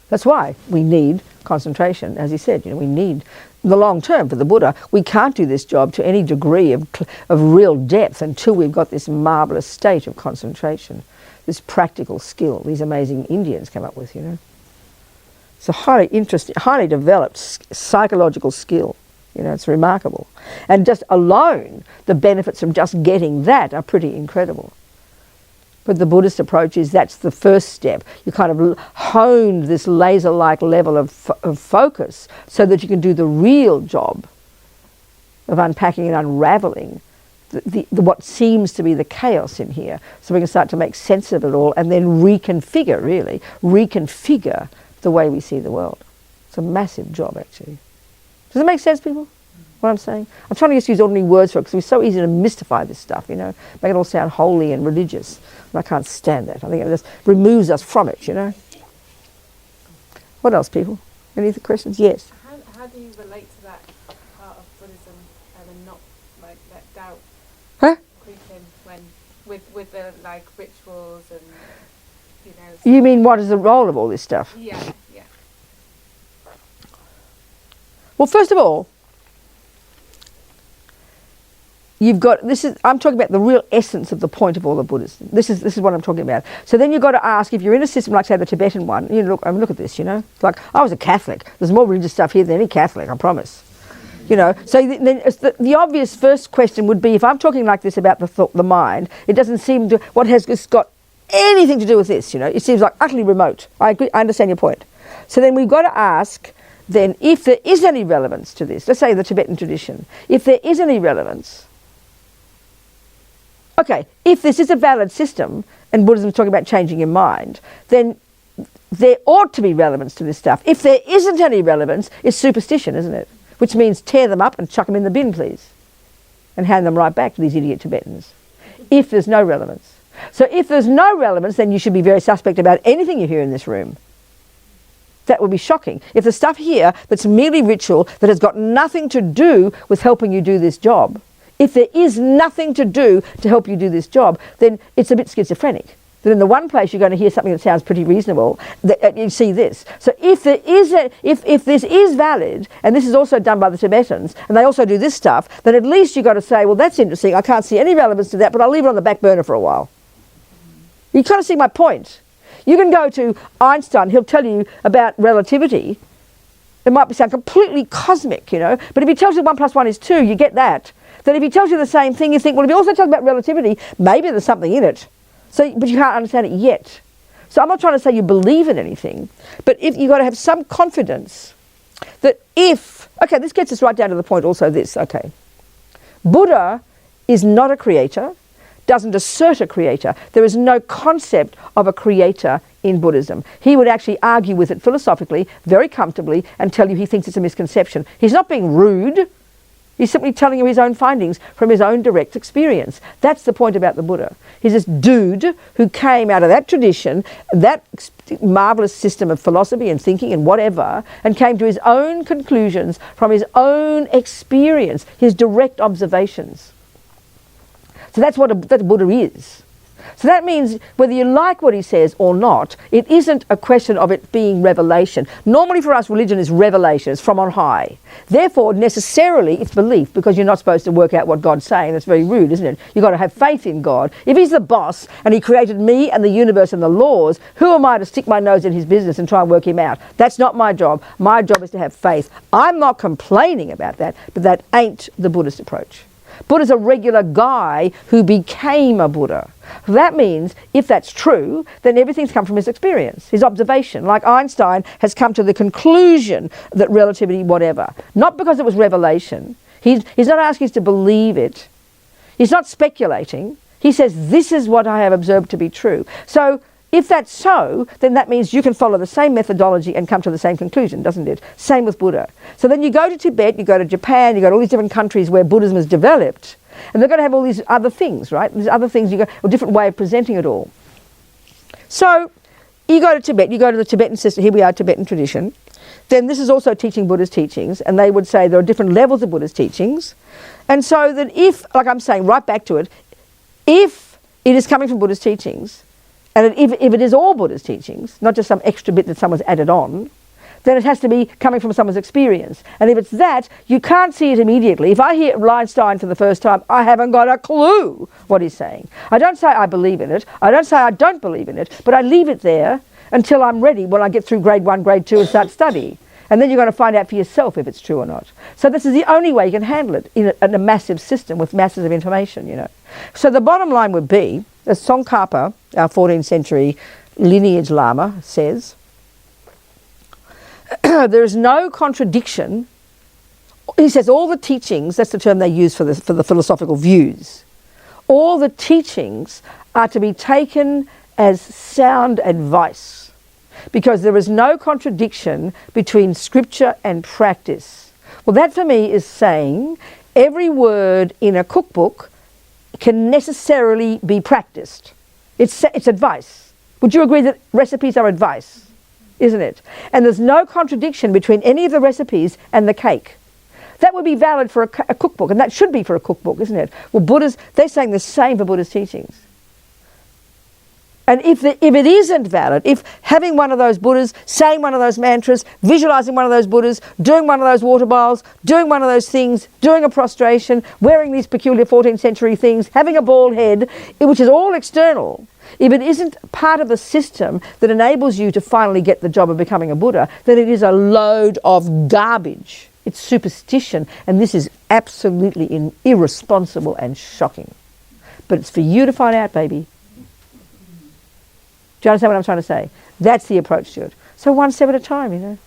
That's why we need concentration, as he said. We need the long term for the Buddha. We can't do this job to any degree of real depth until we've got this marvelous state of concentration. This practical skill these amazing Indians came up with, It's a highly interesting, highly developed psychological skill. It's remarkable. And just alone, the benefits from just getting that are pretty incredible. But the Buddhist approach is that's the first step. You kind of hone this laser-like level of focus so that you can do the real job of unpacking and unraveling what seems to be the chaos in here, so we can start to make sense of it all and then reconfigure the way we see the world. It's a massive job, actually. Does it make sense, people, what I'm saying? I'm trying to just use ordinary words for it because it's so easy to mystify this stuff, you know, make it all sound holy and religious. And I can't stand that. I think it just removes us from it, you know. What else, people? Any other questions? Yes. How do you relate to that part of Buddhism and then not like let doubt creep in when with the like rituals and you know? You mean what is the role of all this stuff? Yeah. Well, first of all, you've got I'm talking about the real essence of the point of all of Buddhism. This is what I'm talking about. So then you've got to ask, if you're in a system like say the Tibetan one, you know, look at this, you know. It's like I was a Catholic. There's more religious stuff here than any Catholic, I promise. You know, so then the obvious first question would be, if I'm talking like this about the mind, it doesn't seem to what has got anything to do with this. You know, it seems like utterly remote. I agree. I understand your point. So then we've got to ask. Then if there is any relevance to this, let's say the Tibetan tradition, if there is any relevance, okay, if this is a valid system and Buddhism is talking about changing your mind, then there ought to be relevance to this stuff. If there isn't any relevance, it's superstition, isn't it? Which means tear them up and chuck them in the bin, please, and hand them right back to these idiot Tibetans, if there's no relevance. So if there's no relevance, then you should be very suspect about anything you hear in this room. That would be shocking. If the stuff here that's merely ritual, that has got nothing to do with helping you do this job, if there is nothing to do to help you do this job, then it's a bit schizophrenic. Then in the one place you're going to hear something that sounds pretty reasonable, you see this. So if there is if this is valid, and this is also done by the Tibetans, and they also do this stuff, then at least you've got to say, well, that's interesting. I can't see any relevance to that, but I'll leave it on the back burner for a while. You kind of see my point. You can go to Einstein, he'll tell you about relativity. It might sound completely cosmic, you know, but if he tells you 1 + 1 is 2, you get that. Then if he tells you the same thing, you think, well, if he also tells about relativity, maybe there's something in it. So, but you can't understand it yet. So I'm not trying to say you believe in anything, but if you've got to have some confidence that okay, this gets us right down to the point also this, okay. Buddha is not a creator, doesn't assert a creator. There is no concept of a creator in Buddhism. He would actually argue with it philosophically, very comfortably, and tell you he thinks it's a misconception. He's not being rude. He's simply telling you his own findings from his own direct experience. That's the point about the Buddha. He's this dude who came out of that tradition, that marvelous system of philosophy and thinking and whatever, and came to his own conclusions from his own experience, his direct observations. So that's what a Buddha is. So that means whether you like what he says or not, it isn't a question of it being revelation. Normally for us, religion is revelation, it's from on high. Therefore, necessarily, it's belief, because you're not supposed to work out what God's saying. That's very rude, isn't it? You've got to have faith in God. If he's the boss and he created me and the universe and the laws, who am I to stick my nose in his business and try and work him out? That's not my job. My job is to have faith. I'm not complaining about that, but that ain't the Buddhist approach. Buddha's a regular guy who became a Buddha. That means, if that's true, then everything's come from his experience, his observation. Like Einstein has come to the conclusion that relativity, whatever. Not because it was revelation. He's not asking us to believe it. He's not speculating. He says, this is what I have observed to be true. So, if that's so, then that means you can follow the same methodology and come to the same conclusion, doesn't it? Same with Buddha. So then you go to Tibet, you go to Japan, you go to all these different countries where Buddhism is developed, and they're going to have all these other things, right? These other things, a different way of presenting it all. So you go to Tibet, you go to the Tibetan system, here we are, Tibetan tradition. Then this is also teaching Buddha's teachings, and they would say there are different levels of Buddha's teachings. And so that if, like I'm saying, right back to it, if it is coming from Buddha's teachings, and if it is all Buddha's teachings, not just some extra bit that someone's added on, then it has to be coming from someone's experience. And if it's that, you can't see it immediately. If I hear Einstein for the first time, I haven't got a clue what he's saying. I don't say I believe in it. I don't say I don't believe in it. But I leave it there until I'm ready when I get through grade 1, grade 2 and start study. And then you're going to find out for yourself if it's true or not. So this is the only way you can handle it in a massive system with masses of information, you know. So the bottom line would be, as Tsongkhapa, our 14th century lineage Lama, says, there is no contradiction he says all the teachings, that's the term they use for the philosophical views, all the teachings are to be taken as sound advice, because there is no contradiction between scripture and practice. Well, that for me is saying every word in a cookbook can necessarily be practiced. It's advice. Would you agree that recipes are advice? Isn't it? And there's no contradiction between any of the recipes and the cake. That would be valid for a cookbook, and that should be for a cookbook, isn't it? Well, they're saying the same for Buddha's teachings. And if it isn't valid, if having one of those Buddhas, saying one of those mantras, visualizing one of those Buddhas, doing one of those water bowls, doing one of those things, doing a prostration, wearing these peculiar 14th century things, having a bald head, which is all external, if it isn't part of the system that enables you to finally get the job of becoming a Buddha, then it is a load of garbage. It's superstition, and this is absolutely irresponsible and shocking. But it's for you to find out, baby. Do you understand what I'm trying to say? That's the approach to it. So one step at a time, you know.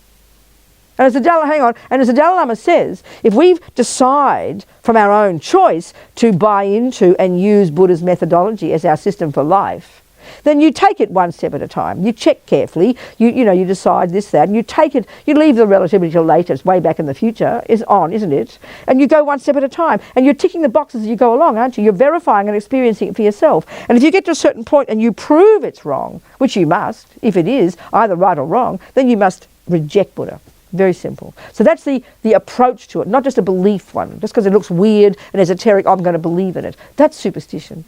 And as the Dalai Lama says, if we decide from our own choice to buy into and use Buddha's methodology as our system for life, then you take it one step at a time. You check carefully, you decide this, that, and you take it, you leave the relativity till later, it's way back in the future, is on, isn't it? And you go one step at a time. And you're ticking the boxes as you go along, aren't you? You're verifying and experiencing it for yourself. And if you get to a certain point and you prove it's wrong, which you must, if it is either right or wrong, then you must reject Buddha. Very simple. So that's the approach to it, not just a belief one. Just because it looks weird and esoteric, I'm going to believe in it. That's superstition.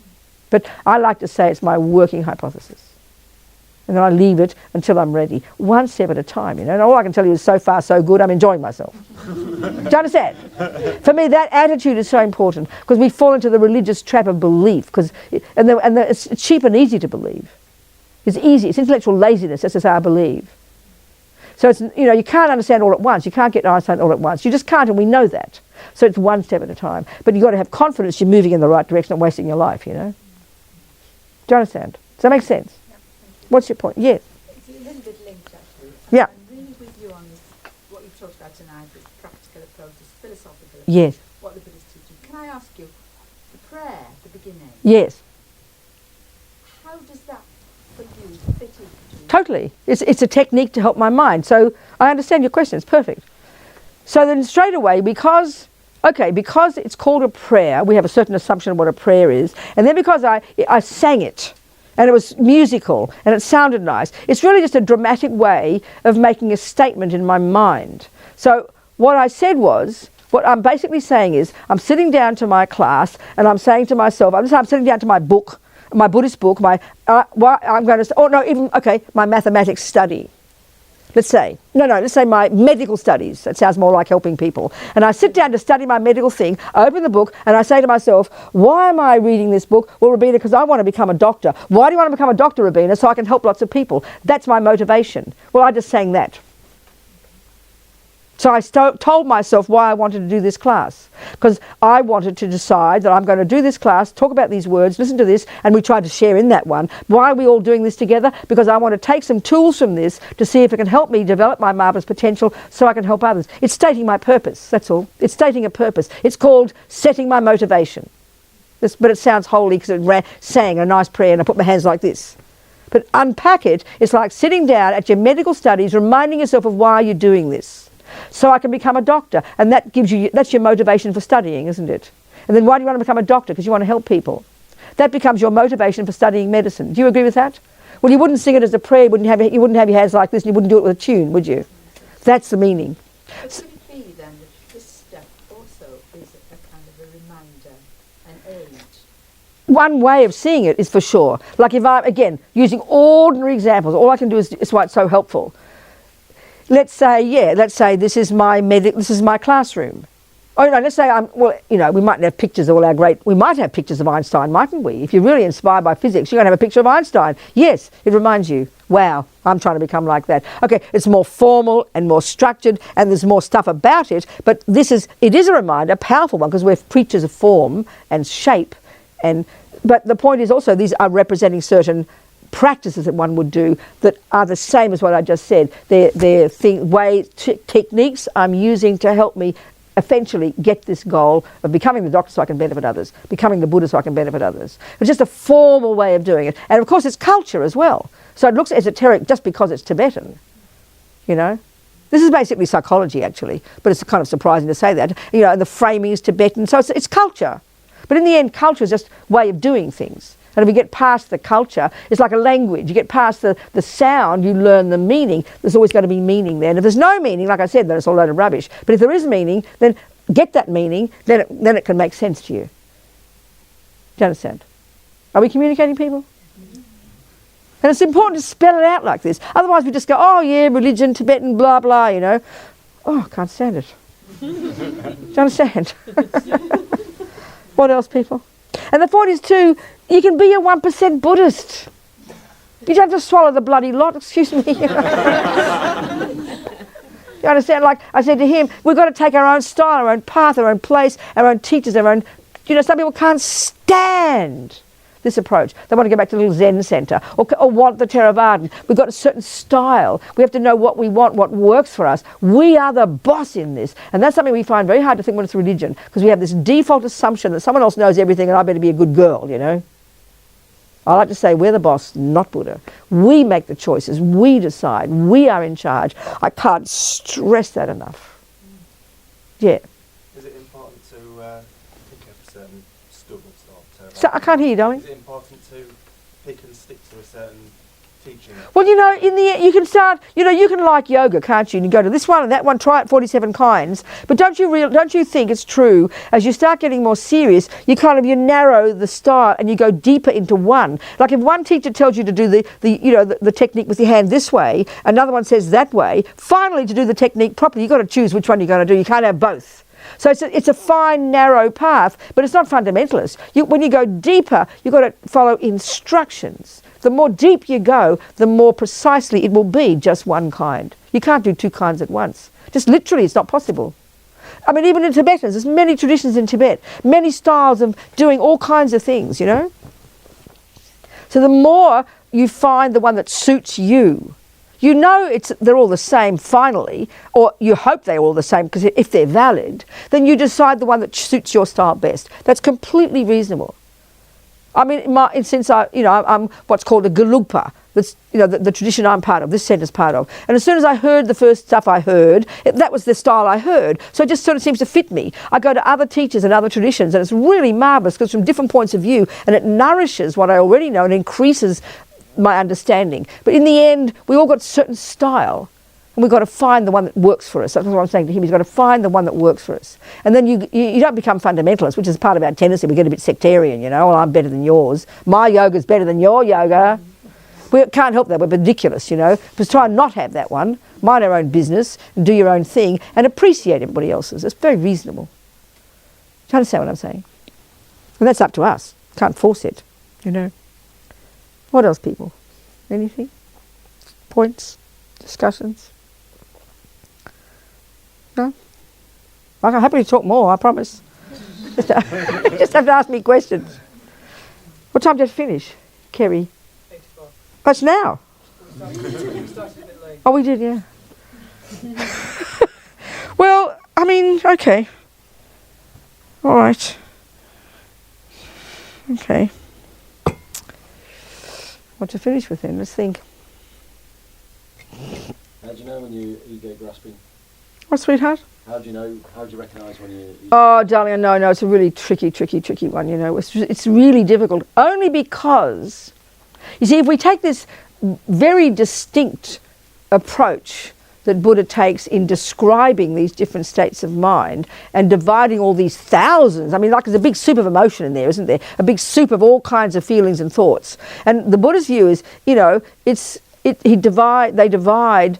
But I like to say it's my working hypothesis. And then I leave it until I'm ready. One step at a time, you know. And all I can tell you is so far so good, I'm enjoying myself. Do you understand? For me, that attitude is so important, because we fall into the religious trap of belief. It's cheap and easy to believe. It's easy. It's intellectual laziness. That's just how I believe. So it's, you can't understand all at once. You can't get Einstein all at once. You just can't, and we know that. So it's one step at a time. But you've got to have confidence you're moving in the right direction, not wasting your life, you know. Do you understand? Does that make sense? Yeah, what's your point? Yes. It's a little bit linked, actually. Yeah. I'm really with you on this, what you've talked about tonight, this practical approach, this philosophical approach, Yes. what the Buddhist teaching. Can I ask you, the prayer at the beginning, Yes. how does that, for you, fit into? Totally. It's a technique to help my mind. So I understand your question. It's perfect. So then straight away, because it's called a prayer, we have a certain assumption of what a prayer is, and then because I sang it, and it was musical, and it sounded nice, it's really just a dramatic way of making a statement in my mind. So what I said was, what I'm basically saying is, I'm sitting down to my class, and I'm saying to myself, I'm sitting down to my book, my Buddhist book, my mathematics study. Let's say my medical studies. That sounds more like helping people. And I sit down to study my medical thing, I open the book, and I say to myself, why am I reading this book? Well, Robina, because I want to become a doctor. Why do you want to become a doctor, Robina? So I can help lots of people. That's my motivation. Well, I just sang that. So I told myself why I wanted to do this class, because I wanted to decide that I'm going to do this class, talk about these words, listen to this, and we tried to share in that one. Why are we all doing this together? Because I want to take some tools from this to see if it can help me develop my marvellous potential so I can help others. It's stating my purpose, that's all. It's stating a purpose. It's called setting my motivation. But it sounds holy because it sang a nice prayer and I put my hands like this. But unpack it, it's like sitting down at your medical studies, reminding yourself of why you're doing this. So I can become a doctor, and that's your motivation for studying, isn't it? And then why do you want to become a doctor? Because you want to help people. That becomes your motivation for studying medicine. Do you agree with that? Well, you wouldn't sing it as a prayer, you wouldn't have your hands like this, and you wouldn't do it with a tune, would you? That's the meaning. But could it be then that this step also is a kind of a reminder, an aid? One way of seeing it is for sure. Like if I'm, again, using ordinary examples, all I can do is why it's so helpful. Let's say this is my classroom. Oh no, let's say we might have pictures of we might have pictures of Einstein, mightn't we? If you're really inspired by physics, you're going to have a picture of Einstein. Yes, it reminds you, wow, I'm trying to become like that. Okay, it's more formal and more structured, and there's more stuff about it, but it is a reminder, a powerful one, because we're creatures of form and shape, but the point is also these are representing certain practices that one would do that are the same as what I just said. They're techniques I'm using to help me eventually get this goal of becoming the doctor so I can benefit others, becoming the Buddha so I can benefit others. It's just a formal way of doing it. And of course it's culture as well. So it looks esoteric just because it's Tibetan, you know. This is basically psychology actually, but it's kind of surprising to say that. You know, and the framing is Tibetan, so it's culture. But in the end, culture is just a way of doing things. And if you get past the culture, it's like a language. You get past the sound, you learn the meaning. There's always going to be meaning there. And if there's no meaning, like I said, then it's all a load of rubbish. But if there is meaning, then get that meaning, then it can make sense to you. Do you understand? Are we communicating, people? And it's important to spell it out like this. Otherwise we just go, oh yeah, religion, Tibetan, blah, blah, you know. Oh, I can't stand it. Do you understand? What else, people? And the point is too, you can be a 1% Buddhist. You don't have to swallow the bloody lot, excuse me. You understand? Like I said to him, we've got to take our own style, our own path, our own place, our own teachers, our own... You know, some people can't stand this approach. They want to go back to the little Zen centre or want the Theravada. We've got a certain style. We have to know what we want, what works for us. We are the boss in this. And that's something we find very hard to think when it's religion, because we have this default assumption that someone else knows everything and I better be a good girl, you know. I like to say we're the boss, not Buddha. We make the choices. We decide. We are in charge. I can't stress that enough. Yeah. Is it important to pick a certain stubble sort? So I can't hear you, darling. Is it important to pick and stick to a certain teaching? Well, you know, in the end, you can start, you know, you can like yoga, can't you? And you go to this one and that one, try it 47 kinds. But don't you think it's true, as you start getting more serious, you narrow the style and you go deeper into one. Like if one teacher tells you to do the technique with your hand this way, another one says that way, finally to do the technique properly, you've got to choose which one you're going to do. You can't have both. So it's a fine, narrow path, but it's not fundamentalist. When you go deeper, you've got to follow instructions. The more deep you go, the more precisely it will be just one kind. You can't do two kinds at once. Just literally, it's not possible. I mean, even in Tibetans, there's many traditions in Tibet, many styles of doing all kinds of things, you know. So the more you find the one that suits you, you know they're all the same finally, or you hope they're all the same, because if they're valid, then you decide the one that suits your style best. That's completely reasonable. I mean, I'm what's called a Gelugpa. That's, you know, the tradition I'm part of, this centre's part of. And as soon as I heard the first stuff I heard, that was the style I heard. So it just sort of seems to fit me. I go to other teachers and other traditions, and it's really marvellous because from different points of view, and it nourishes what I already know and increases my understanding. But in the end, we all got a certain style, and we've got to find the one that works for us. That's what I'm saying to him. He's got to find the one that works for us. And then you don't become fundamentalist, which is part of our tendency. We get a bit sectarian, you know. Well, I'm better than yours. My yoga's better than your yoga. We can't help that. We're ridiculous, you know. Just try and not have that one. Mind our own business and do your own thing and appreciate everybody else's. It's very reasonable. Do you understand what I'm saying? And that's up to us. Can't force it, you know. What else, people? Anything? Points? Discussions? No? I can happily talk more, I promise. Just have to ask me questions. What time did you finish, Kerry? 8 o'clock. That's now. We started a bit late. Oh, we did, yeah. Well, I mean, okay. All right. Okay. What to finish with then? Let's think. How do you know when you get grasping? What, sweetheart? How do you recognise when you... Oh, darling, no, it's a really tricky one, you know. It's really difficult, only because, you see, if we take this very distinct approach that Buddha takes in describing these different states of mind and dividing all these thousands, I mean, like there's a big soup of emotion in there, isn't there? A big soup of all kinds of feelings and thoughts. And the Buddha's view is, you know, they divide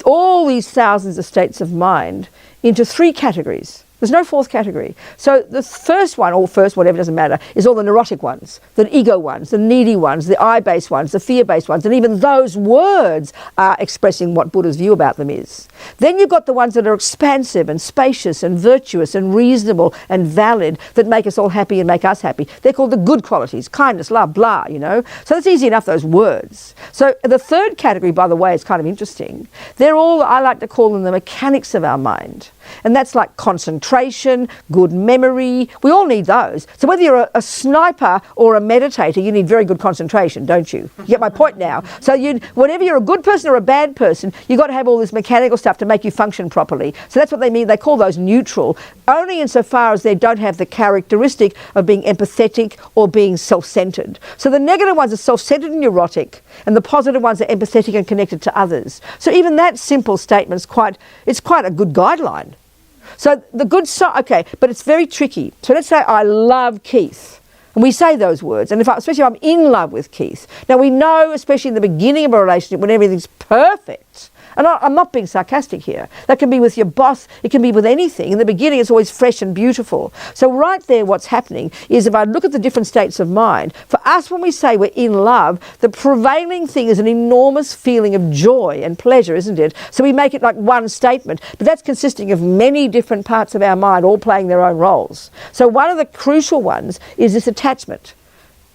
all these thousands of states of mind into three categories. There's no fourth category. So the first one, or first, whatever, doesn't matter, is all the neurotic ones, the ego ones, the needy ones, the I-based ones, the fear-based ones, and even those words are expressing what Buddha's view about them is. Then you've got the ones that are expansive and spacious and virtuous and reasonable and valid, that make us all happy and make us happy. They're called the good qualities, kindness, love, blah, you know. So that's easy enough, those words. So the third category, by the way, is kind of interesting. They're all, I like to call them the mechanics of our mind. And that's like concentration, good memory. We all need those. So whether you're a sniper or a meditator, you need very good concentration, don't you? You get my point now. So whenever you're a good person or a bad person, you've got to have all this mechanical stuff to make you function properly. So that's what they mean. They call those neutral, only insofar as they don't have the characteristic of being empathetic or being self-centered. So the negative ones are self-centered and neurotic, and the positive ones are empathetic and connected to others. So even that simple statement is quite a good guideline. So the good side, okay, but it's very tricky. So let's say I love Keith. And we say those words. And especially if I'm in love with Keith. Now we know, especially in the beginning of a relationship, when everything's perfect, and I'm not being sarcastic here. That can be with your boss. It can be with anything. In the beginning, it's always fresh and beautiful. So right there, what's happening is, if I look at the different states of mind, for us, when we say we're in love, the prevailing thing is an enormous feeling of joy and pleasure, isn't it? So we make it like one statement. But that's consisting of many different parts of our mind, all playing their own roles. So one of the crucial ones is this attachment.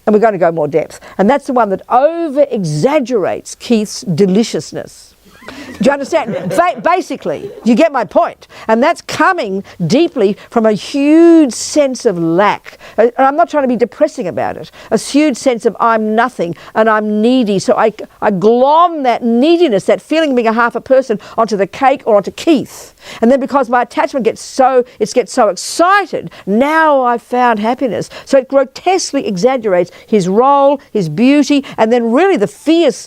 And we're going to go more depth. And that's the one that over-exaggerates Keith's deliciousness. Do you understand? Basically, you get my point. And that's coming deeply from a huge sense of lack. And I'm not trying to be depressing about it. A huge sense of I'm nothing and I'm needy. So I glom that neediness, that feeling of being a half a person, onto the cake or onto Keith. And then because my attachment gets so excited, now I've found happiness. So it grotesquely exaggerates his role, his beauty, and then really the fierce,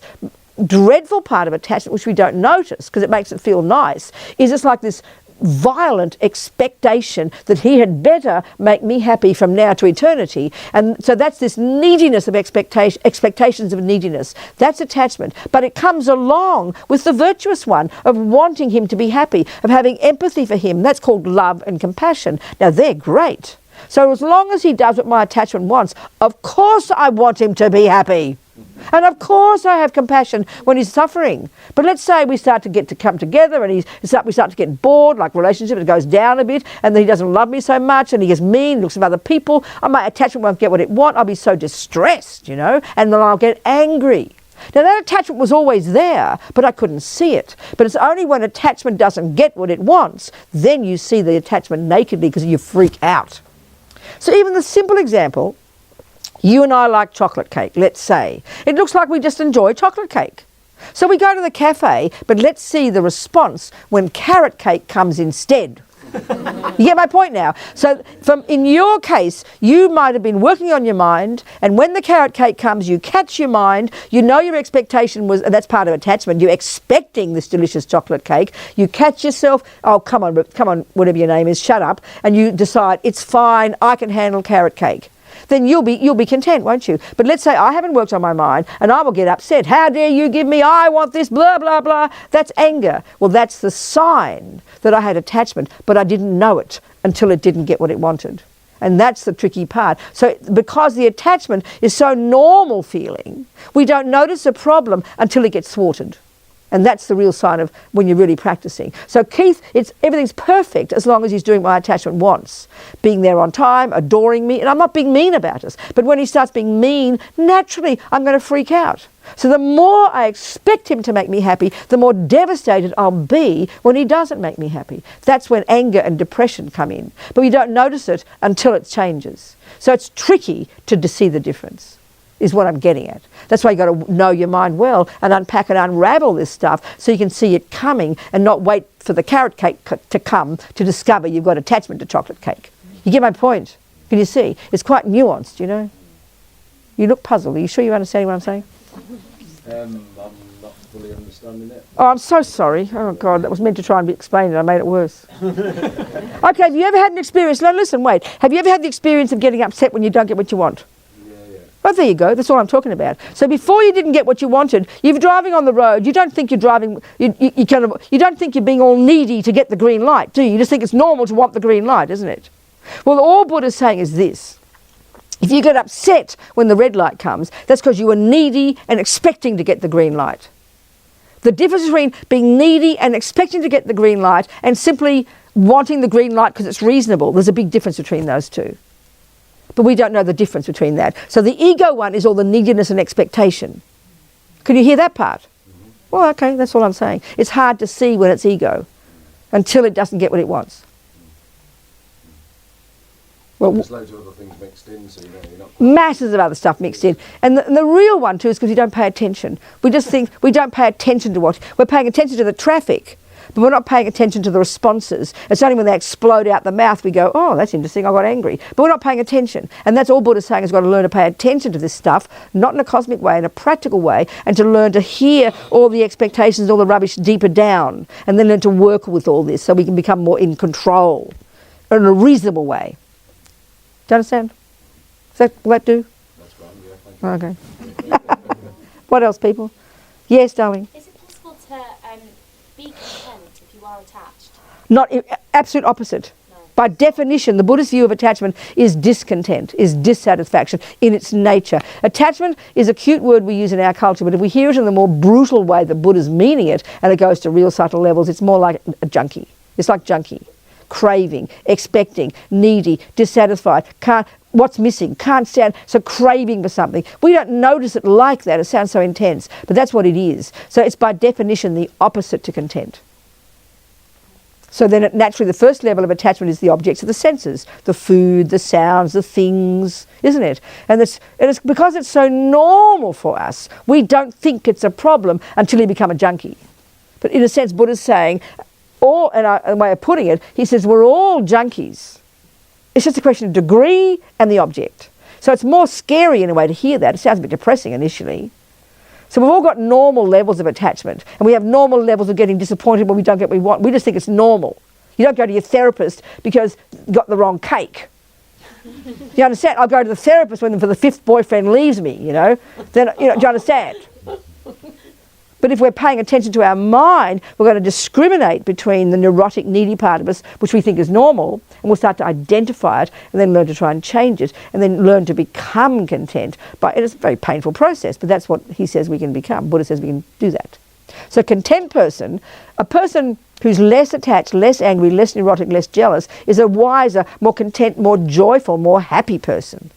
dreadful part of attachment, which we don't notice because it makes it feel nice, is it's like this violent expectation that he had better make me happy from now to eternity. And so that's this neediness of expectations of neediness. That's attachment. But it comes along with the virtuous one of wanting him to be happy, of having empathy for him. That's called love and compassion. Now they're great. So as long as he does what my attachment wants, of course I want him to be happy. And of course I have compassion when he's suffering. But let's say we start to come together and we start to get bored, like relationship, it goes down a bit, and then he doesn't love me so much, and he gets mean, looks at other people, and my attachment won't get what it wants. I'll be so distressed, you know, and then I'll get angry. Now that attachment was always there, but I couldn't see it. But it's only when attachment doesn't get what it wants, then you see the attachment nakedly because you freak out. So even the simple example, you and I like chocolate cake, let's say. It looks like we just enjoy chocolate cake. So we go to the cafe, but let's see the response when carrot cake comes instead. You get my point now? So in your case, you might have been working on your mind, and when the carrot cake comes, you catch your mind, you know your expectation was, and that's part of attachment, you're expecting this delicious chocolate cake, you catch yourself, oh come on, whatever your name is, shut up, and you decide, it's fine, I can handle carrot cake. Then you'll be content, won't you? But let's say I haven't worked on my mind and I will get upset. How dare you give me, I want this, blah, blah, blah. That's anger. Well, that's the sign that I had attachment, but I didn't know it until it didn't get what it wanted. And that's the tricky part. So because the attachment is so normal feeling, we don't notice a problem until it gets thwarted. And that's the real sign of when you're really practicing. So Keith, everything's perfect as long as he's doing what my attachment wants. Being there on time, adoring me, and I'm not being mean about it. But when he starts being mean, naturally I'm going to freak out. So the more I expect him to make me happy, the more devastated I'll be when he doesn't make me happy. That's when anger and depression come in. But we don't notice it until it changes. So it's tricky to see the difference, is what I'm getting at. That's why you've got to know your mind well and unpack and unravel this stuff so you can see it coming and not wait for the carrot cake to come to discover you've got attachment to chocolate cake. You get my point? Can you see? It's quite nuanced, you know. You look puzzled. Are you sure you understand what I'm saying? I'm not fully understanding it. Oh, I'm so sorry. Oh, God, that was meant to try and explain it. I made it worse. Okay, have you ever had an experience? No, listen, wait. Have you ever had the experience of getting upset when you don't get what you want? Yeah. Oh, there you go. That's all I'm talking about. So before you didn't get what you wanted, you're driving on the road. You don't think you're driving. You don't think you're being all needy to get the green light, do you? You just think it's normal to want the green light, isn't it? Well, all Buddha's saying is this: if you get upset when the red light comes, that's because you were needy and expecting to get the green light. The difference between being needy and expecting to get the green light and simply wanting the green light because it's reasonable, there's a big difference between those two. But we don't know the difference between that. So the ego one is all the neediness and expectation. Can you hear that part? Well, okay, that's all I'm saying. It's hard to see when it's ego until it doesn't get what it wants. Well, there's loads of other things mixed in, so you're not... Masses of other stuff mixed in. And the real one too is because you don't pay attention. We just think we don't pay attention to what... We're paying attention to the traffic, but we're not paying attention to the responses. It's only when they explode out the mouth we go, oh, that's interesting, I got angry. But we're not paying attention. And that's all Buddha's saying, is we've got to learn to pay attention to this stuff, not in a cosmic way, in a practical way, and to learn to hear all the expectations, all the rubbish deeper down, and then learn to work with all this so we can become more in control in a reasonable way. Do you understand? Will that do? That's fine, yeah, thank you. Okay. What else, people? Yes, darling? Is it possible to be content if you are attached? Not absolute opposite. No. By definition, the Buddhist view of attachment is discontent, is dissatisfaction in its nature. Attachment is a cute word we use in our culture, but if we hear it in the more brutal way that Buddha's meaning it, and it goes to real subtle levels, it's more like a junkie. It's like junkie. Craving, expecting, needy, dissatisfied, what's missing, can't stand, so craving for something. We don't notice it like that, it sounds so intense, but that's what it is. So it's by definition the opposite to content. So then naturally the first level of attachment is the objects of the senses, the food, the sounds, the things, isn't it? And it's because it's so normal for us, we don't think it's a problem until you become a junkie. But in a sense, Buddha's saying, and a way of putting it, he says we're all junkies. It's just a question of degree and the object. So it's more scary in a way to hear that. It sounds a bit depressing initially. So we've all got normal levels of attachment, and we have normal levels of getting disappointed when we don't get what we want. We just think it's normal. You don't go to your therapist because you got the wrong cake. You understand? I'll go to the therapist when for the fifth boyfriend leaves me, you know. Then, do you understand? But if we're paying attention to our mind, we're going to discriminate between the neurotic, needy part of us, which we think is normal, and we'll start to identify it and then learn to try and change it and then learn to become content. And it's a very painful process, but that's what he says we can become. Buddha says we can do that. So content person, a person who's less attached, less angry, less neurotic, less jealous, is a wiser, more content, more joyful, more happy person.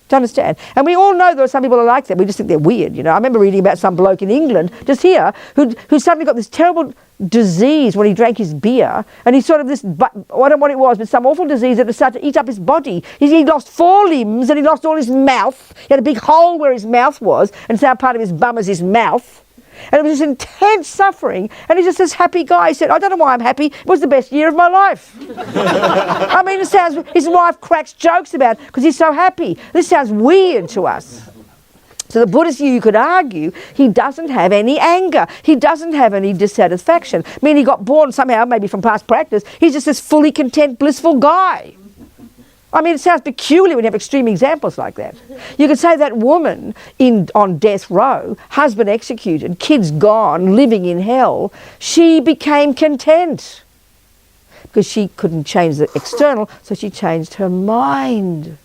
Do you understand? And we all know there are some people who are like that. We just think they're weird, you know. I remember reading about some bloke in England, just here, who suddenly got this terrible disease when he drank his beer, and he sort of this, I don't know what it was, but some awful disease that had started to eat up his body. He lost 4 limbs, and he lost all his mouth. He had a big hole where his mouth was, and it's now part of his bum is his mouth. And it was this intense suffering, and he's just this happy guy. He said, I don't know why I'm happy. It was the best year of my life. I mean, it sounds, his wife cracks jokes about it because he's so happy. This sounds weird to us. So the Buddhist view, you could argue, he doesn't have any anger. He doesn't have any dissatisfaction. I mean, he got born somehow, maybe from past practice. He's just this fully content, blissful guy. I mean, it sounds peculiar when you have extreme examples like that. You could say that woman on death row, husband executed, kids gone, living in hell, she became content because she couldn't change the external, so she changed her mind.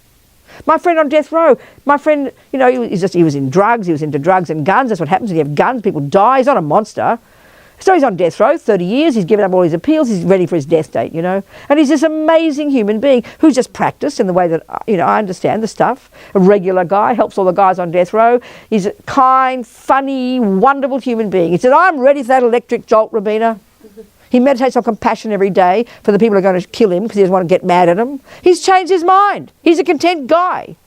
My friend on death row, he was in drugs, he was into drugs and guns. That's what happens when you have guns, people die. He's not a monster. So he's on death row, 30 years, he's given up all his appeals, he's ready for his death date, you know. And he's this amazing human being who's just practiced in the way that, I understand the stuff. A regular guy, helps all the guys on death row. He's a kind, funny, wonderful human being. He said, I'm ready for that electric jolt, Robina. He meditates on compassion every day for the people who are going to kill him because he doesn't want to get mad at them. He's changed his mind. He's a content guy.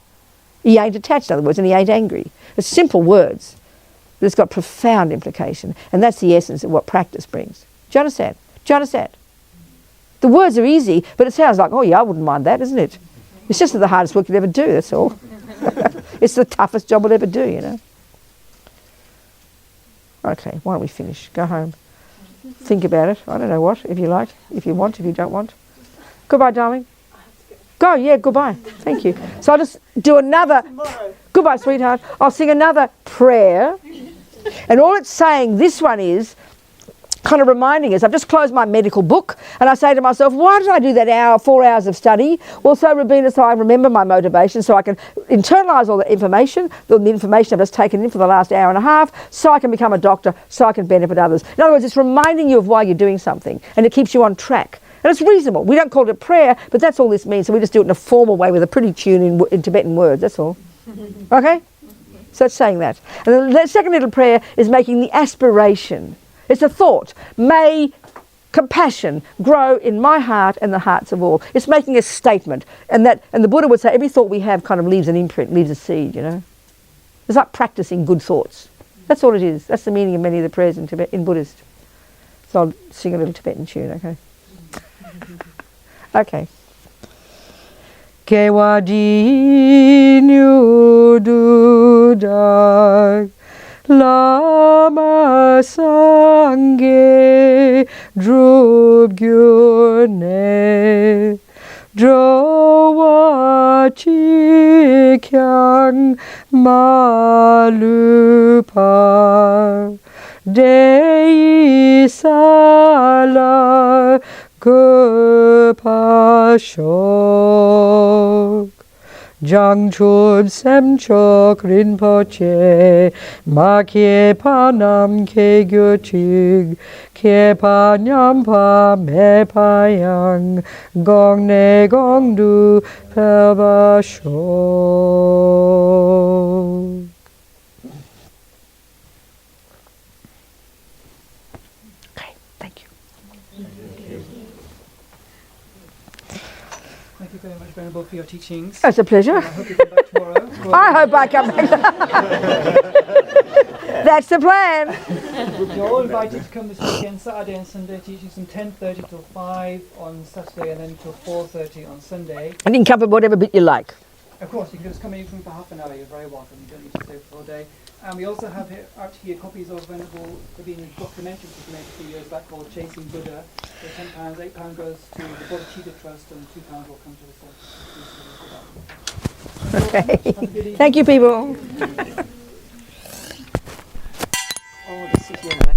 He ain't attached, in other words, and he ain't angry. It's simple words. But it's got profound implication, and that's the essence of what practice brings. Do you understand? Do you understand? The words are easy, but it sounds like, oh yeah, I wouldn't mind that, isn't it? It's just the hardest work you'll ever do, that's all. It's the toughest job we'll ever do, you know. Okay, why don't we finish? Go home. Think about it. I don't know what, if you like, if you want, if you don't want. Goodbye, darling. Go, yeah, goodbye. Thank you. So I'll just do another... Goodbye, sweetheart. I'll sing another prayer. And all it's saying, this one is kind of reminding us, I've just closed my medical book and I say to myself, why did I do that 4 hours of study? Well, so Robina, so I remember my motivation, so I can internalise all the information I've just taken in for the last hour and a half, so I can become a doctor, so I can benefit others. In other words, it's reminding you of why you're doing something, and it keeps you on track. And it's reasonable. We don't call it a prayer, but that's all this means. So we just do it in a formal way with a pretty tune in Tibetan words, that's all. Okay? So it's saying that. And then the second little prayer is making the aspiration. It's a thought. May compassion grow in my heart and the hearts of all. It's making a statement. And the Buddha would say every thought we have kind of leaves an imprint, leaves a seed, you know. It's like practicing good thoughts. That's all it is. That's the meaning of many of the prayers in Buddhist. So I'll sing a little Tibetan tune, okay? Okay. Kewadi nyududak lama sangye drubgyune drowa chikyang malupar dei sala kupashok Jangchub semchok rinpoche ma kye panam ke gyuchig ke panyampa me payang gong ne gong du pelbashok. Okay, thank you. Thank you very much, Venerable, for your teachings. It's a pleasure. I hope you come back tomorrow. I hope I come back. That's the plan. You're all invited to come this weekend, Saturday and Sunday, teachings from 10:30 till 5 on Saturday and then till 4:30 on Sunday. And you can come for whatever bit you like. Of course, you can just come in for half an hour. You're very welcome. You don't need to stay for all day. And we also have out here copies of Venerable Rabina's documentary which was made a few years back called Chasing Buddha. So £10, £8 goes to the Bodhicitta Trust and £2 will come to the Center. Okay. Thank you, people. Oh, this is lovely.